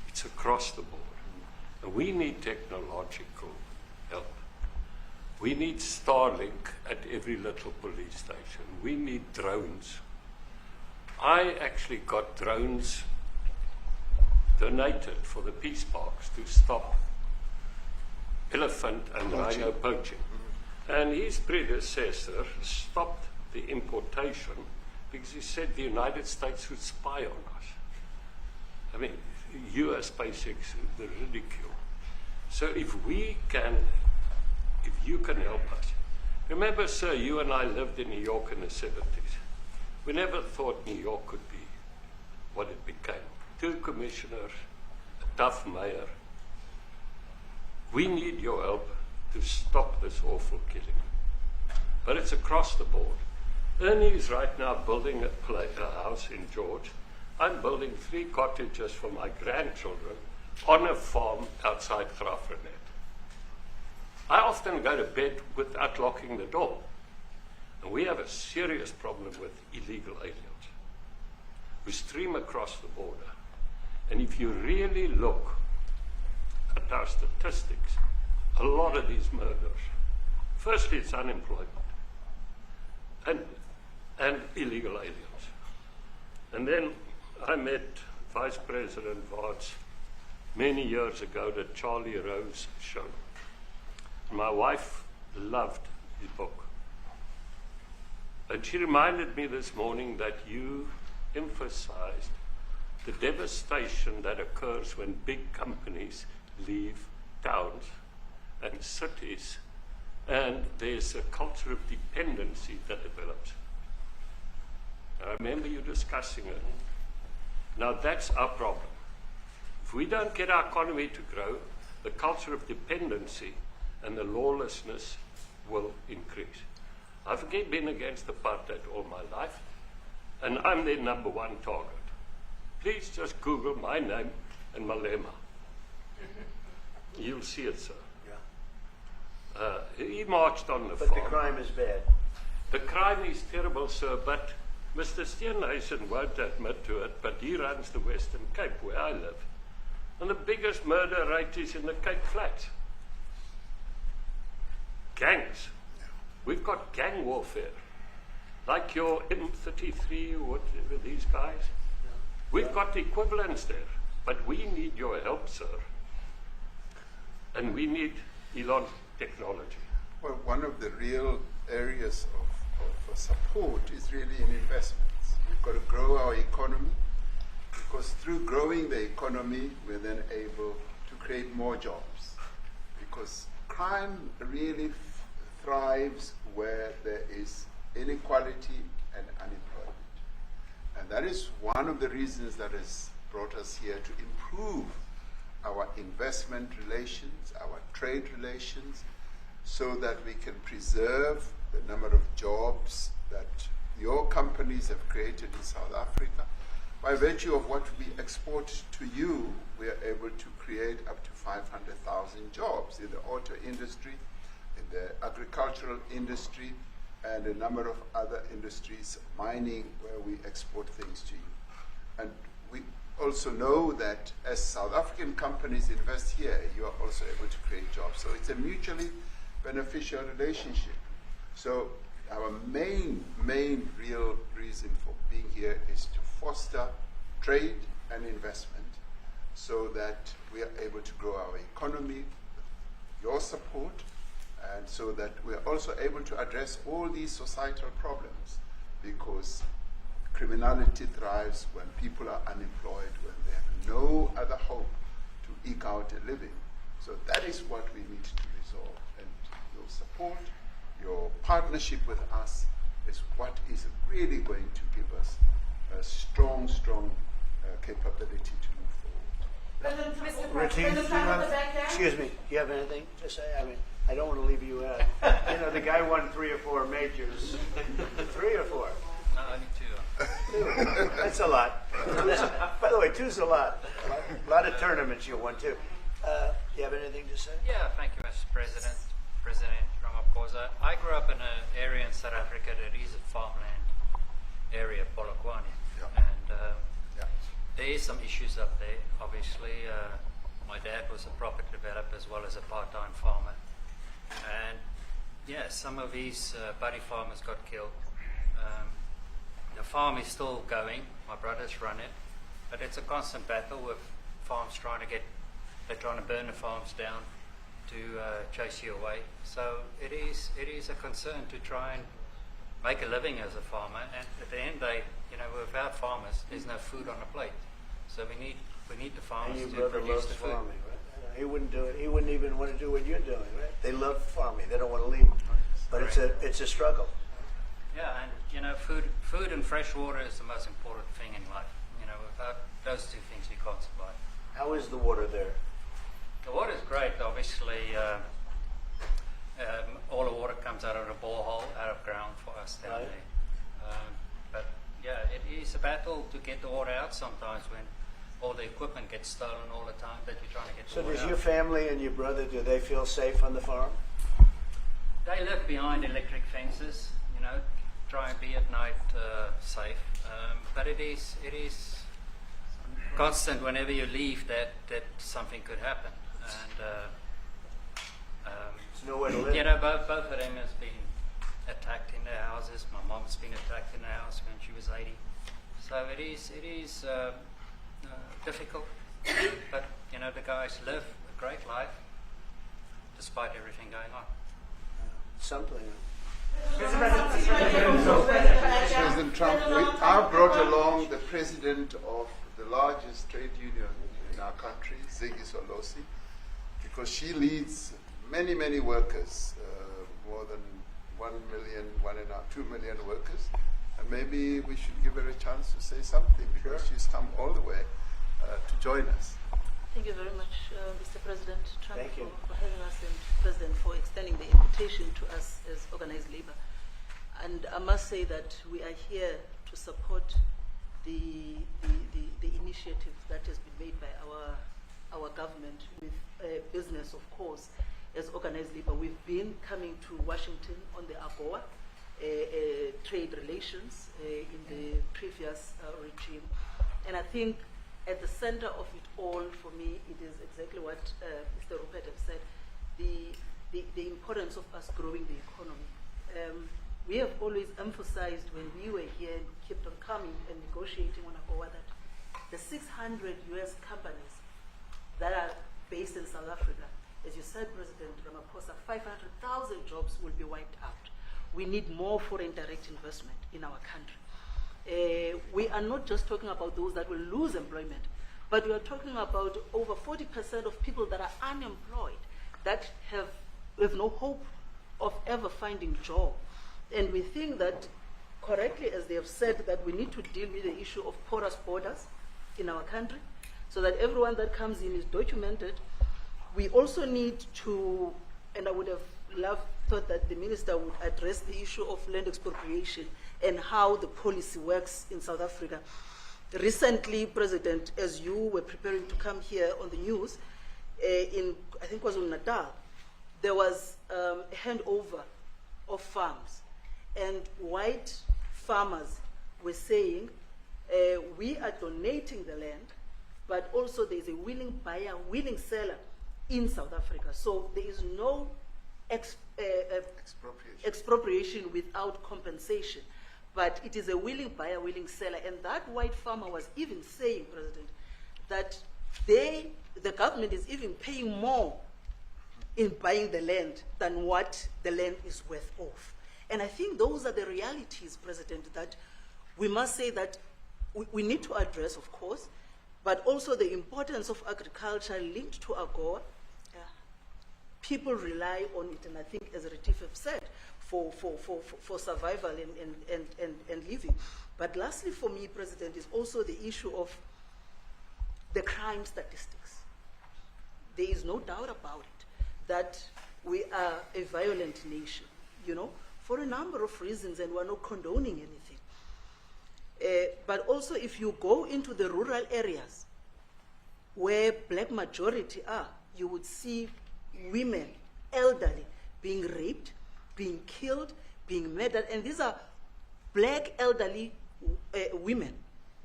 S19: it's across the board. And we need technological help. We need Starlink at every little police station. We need drones. I actually got drones donated for the peace parks to stop elephant and rhino poaching. And his predecessor stopped the importation because he said the United States would spy on us. I mean, US basics, the ridicule. So if you can help us. Remember, sir, you and I lived in New York in the 70s. We never thought New York could be what it became. 2 commissioners, a tough mayor. We need your help to stop this awful killing. But it's across the board. Ernie is right now building a house in George. I'm building 3 cottages for my grandchildren on a farm outside Graaff-Reinet. I often go to bed without locking the door. And we have a serious problem with illegal aliens who stream across the border. And if you really look at our statistics, a lot of these murders, firstly it's unemployment and illegal aliens. And then I met Vice President Watts many years ago at Charlie Rose show. My wife loved his book. And she reminded me this morning that you emphasized the devastation that occurs when big companies leave towns and cities, and there's a culture of dependency that develops. I remember you discussing it. Now that's our problem. If we don't get our economy to grow, the culture of dependency and the lawlessness will increase. I've been against apartheid all my life, and I'm their #1 target. Please just Google my name and Malema. You'll see it, sir. He marched on the farm.
S1: But the crime is bad.
S19: The crime is terrible, sir, but Mr. Steenhuisen won't admit to it, but he runs the Western Cape, where I live. And the biggest murder rate is in the Cape Flats. Gangs. We've got gang warfare. Like your M33 or whatever, these guys. We've got equivalents there. But we need your help, sir. And we need Elon technology.
S2: Well, one of the real areas of support is really in investments. We've got to grow our economy, because through growing the economy, we're then able to create more jobs. Because crime really thrives where there is inequality and unemployment. And that is one of the reasons that has brought us here, to improve our investment relations, our trade relations, so that we can preserve the number of jobs that your companies have created in South Africa. By virtue of what we export to you, we are able to create up to 500,000 jobs in the auto industry, in the agricultural industry, and a number of other industries, mining, where we export things to you. And we also know that as South African companies invest here, you are also able to create jobs. So it's a mutually beneficial relationship. So our main real reason for being here is to foster trade and investment, so that we are able to grow our economy with your support, and so that we are also able to address all these societal problems, because criminality thrives when people are unemployed, when they have no other hope to eke out a living. So that is what we need to resolve. And your support, your partnership with us is what is really going to give us a strong capability to move forward.
S1: Excuse me, do you have anything to say? I mean, I don't want to leave you out. You know, the guy won 3 or 4 majors. 3 or 4?
S20: No, only 2.
S1: 2. That's a lot. By the way, 2's a lot. A lot of tournaments you won too. Do you have anything to say?
S20: Yeah, thank you, Mr. President. President Ramaphosa. I grew up in an area in South Africa that is a farmland area, Polokwane. And there is some issues up there, obviously. My dad was a property developer as well as a part-time farmer. And yeah, some of these buddy farmers got killed. The farm is still going. My brothers run it. But it's a constant battle with farms they're trying to burn the farms down to chase you away. So it is a concern to try and make a living as a farmer. And at the end of the day, without farmers, there's no food on the plate. So we need the farmers
S1: And
S20: to
S1: your brother
S20: produce
S1: loves
S20: the food.
S1: farming, right? He wouldn't do it. He wouldn't even want to do what you're doing, right? They love farming. They don't want to leave. But it's a struggle.
S20: Yeah, and food and fresh water is the most important thing in life. those two things we can't survive.
S1: How is the water there?
S20: The water is great. Obviously, all the water comes out of the borehole, out of ground for us down there. But yeah, it is a battle to get the water out sometimes when all the equipment gets stolen all the time that you're trying to get the
S1: So
S20: water
S1: does
S20: out.
S1: your family and your brother, do they feel safe on the farm?
S20: They live behind electric fences, you know, try and be at night safe. But it is constant whenever you leave that something could happen. And
S1: There's nowhere to live.
S20: you know, both of them has been attacked in their houses. My mom's been attacked in her house when she was 80. So it is difficult. But you know, the guys live a great life despite everything going on.
S1: Something.
S2: President Trump, I've brought along the president of the largest trade union in our country, Ziggy Solosi, because she leads many, many workers, more than 1 million, 2 million workers. And maybe we should give her a chance to say something because she's come all the way to join us.
S21: Thank you very much, Mr. President Trump,
S1: Thank you.
S21: for having us, and President for extending the invitation to us as organized labor. And I must say that we are here to support the initiative that has been made by our government with business, of course, as organized labor. We've been coming to Washington on the AGOA trade relations in the previous regime, and I think at the center of it all, for me, it is exactly what Mr. Rupert has said, the importance of us growing the economy. We have always emphasized when we were here and kept on coming and negotiating on AGOA that the 600 US companies that are based in South Africa, as you said, President Ramaphosa, 500,000 jobs will be wiped out. We need more foreign direct investment in our country. We are not just talking about those that will lose employment, but we are talking about over 40% of people that are unemployed, that have no hope of ever finding a job. And we think that, correctly, as they have said, that we need to deal with the issue of porous borders in our country, so that everyone that comes in is documented. We also need to, and I would have thought that the minister would address the issue of land expropriation and how the policy works in South Africa. Recently, President, as you were preparing to come here on the news, in, I think it was in Natal, there was a handover of farms, and white farmers were saying, we are donating the land, but also there's a willing buyer, willing seller in South Africa. So there is no expropriation without compensation, but it is a willing buyer, willing seller. And that white farmer was even saying, President, that the government is even paying more in buying the land than what the land is worth of. And I think those are the realities, President, that we must say that we need to address, of course, but also the importance of agriculture linked to AGOA. People rely on it, and I think, as Retief have said, for survival and living. But lastly, for me, President, is also the issue of the crime statistics. There is no doubt about it that we are a violent nation, you know, for a number of reasons, and we're not condoning anything. But also, if you go into the rural areas where black majority are, you would see women, elderly, being raped, being killed, being murdered. And these are black elderly women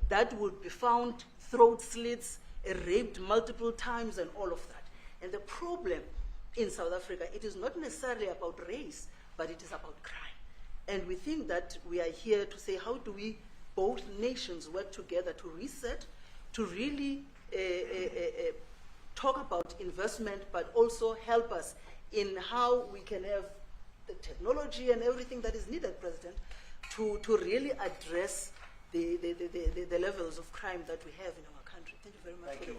S21: that would be found throat slits, raped multiple times, and all of that. And the problem in South Africa, it is not necessarily about race, but it is about crime. And we think that we are here to say, how do we, both nations, work together to reset, to really talk about investment, but also help us in how we can have the technology and everything that is needed, President, to really address the levels of crime that we have in our country. Thank you very much.
S1: Thank you.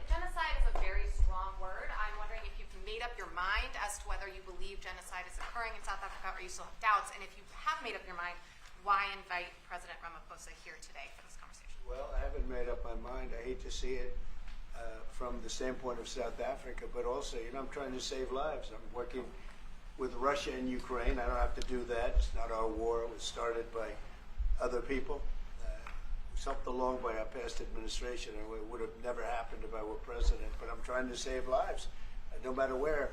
S22: Genocide is a very strong word. I'm wondering if you've made up your mind as to whether you believe genocide is occurring in South Africa, or you still have doubts, and if you have made up your mind, why invite President Ramaphosa here today for this conversation?
S1: Well, I haven't made up my mind. I hate to see it from the standpoint of South Africa, but also, I'm trying to save lives. I'm working with Russia and Ukraine. I don't have to do that. It's not our war. It was started by other people. It was helped along by our past administration, and it would have never happened if I were president. But I'm trying to save lives, no matter where.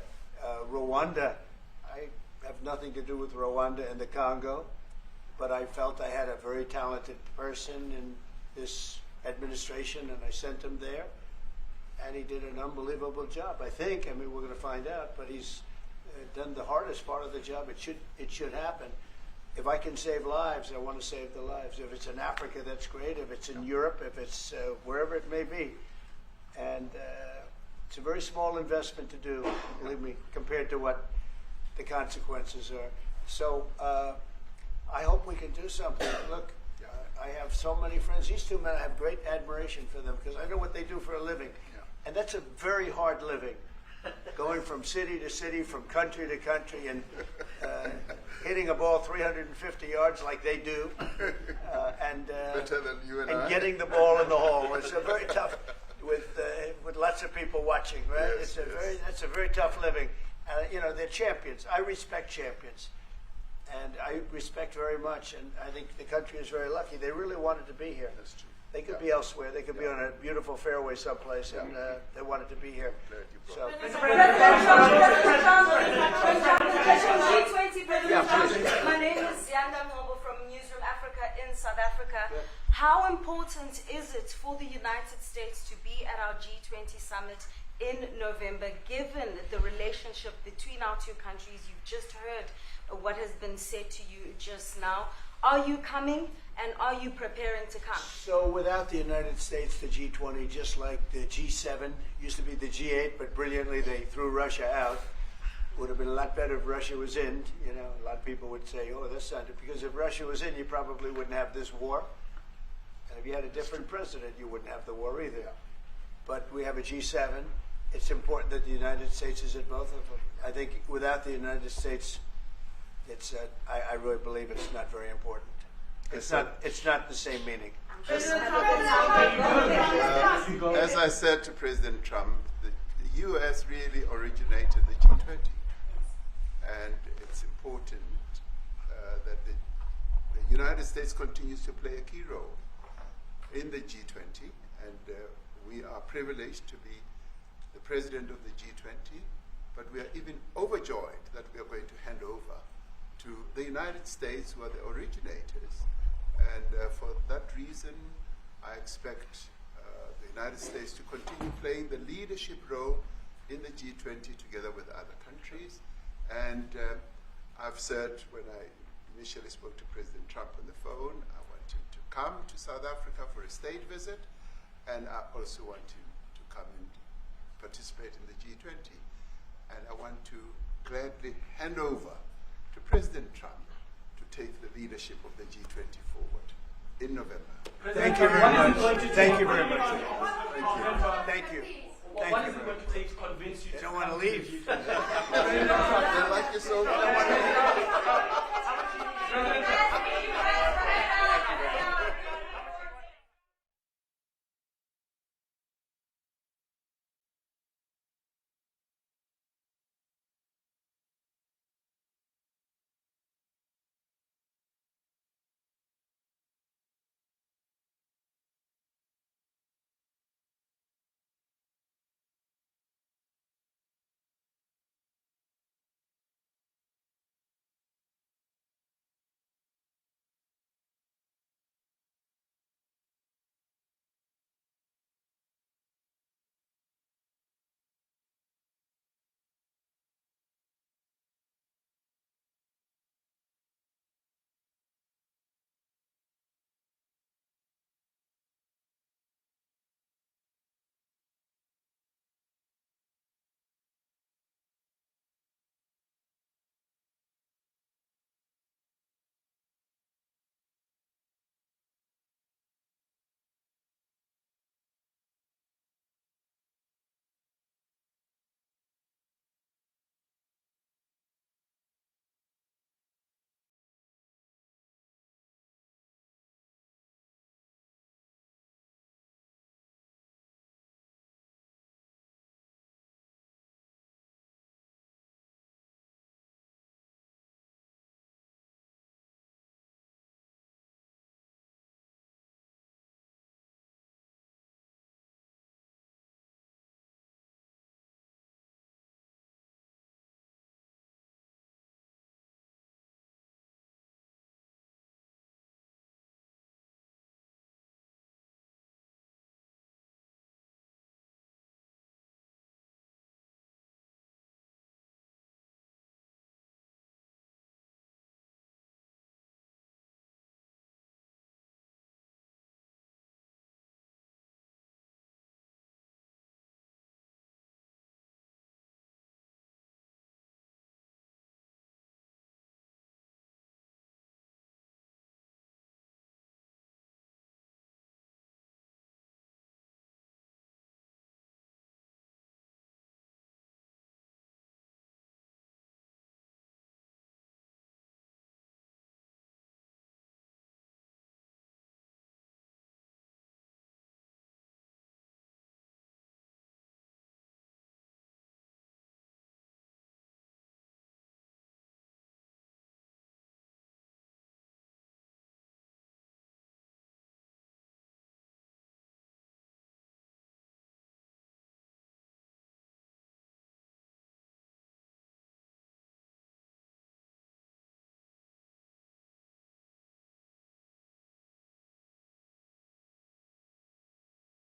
S1: Rwanda, I have nothing to do with Rwanda and the Congo, but I felt I had a very talented person in this administration, and I sent him there, and he did an unbelievable job. I think. I mean, we're going to find out, but he's done the hardest part of the job. It should happen. If I can save lives, I want to save the lives. If it's in Africa, that's great. If it's in Europe, if it's wherever it may be, and it's a very small investment to do, believe me, compared to what the consequences are. So I hope we can do something. Look, I have so many friends. These two men, I have great admiration for them because I know what they do for a living. And that's a very hard living, going from city to city, from country to country, and hitting a ball 350 yards like they do, and
S2: Better than you and I.
S1: getting the ball in the hole. It's a very tough, with lots of people watching, right?
S2: Yes,
S1: That's a very tough living. They're champions. I respect champions, and I respect very much. And I think the country is very lucky. They really wanted to be here.
S2: That's true.
S1: They could be elsewhere. They could be on a beautiful fairway someplace, and they wanted to be here. So.
S5: My name is Yanda Mlobo from Newsroom Africa in South Africa. How important is it for the United States to be at our G20 summit in November, given the relationship between our two countries? You've just heard what has been said to you just now. Are you coming, and are you preparing to come?
S1: So without the United States, the G20, just like the G7, used to be the G8, but brilliantly they threw Russia out. Would have been a lot better if Russia was in. A lot of people would say, oh, that's not it. Because if Russia was in, you probably wouldn't have this war. And if you had a different president, you wouldn't have the war either. But we have a G7. It's important that the United States is at both of them. I think without the United States, I really believe it's not very important. It's not the same meaning.
S2: As I said to President Trump, the U.S. really originated the G20. And it's important that the United States continues to play a key role in the G20. And we are privileged to be the president of the G20, but we are even overjoyed that we are going to hand over to the United States, who are the originators. And for that reason, I expect the United States to continue playing the leadership role in the G20 together with other countries. And I've said when I initially spoke to President Trump on the phone, I want him to come to South Africa for a state visit, and I also want him to come and participate in the G20. And I want to gladly hand over to President Trump to take the leadership of the G20 forward in November.
S1: Thank you very much. Thank you very much.
S9: Thank you. What is it going to take to convince you
S1: to don't want to leave.
S2: They like you so much.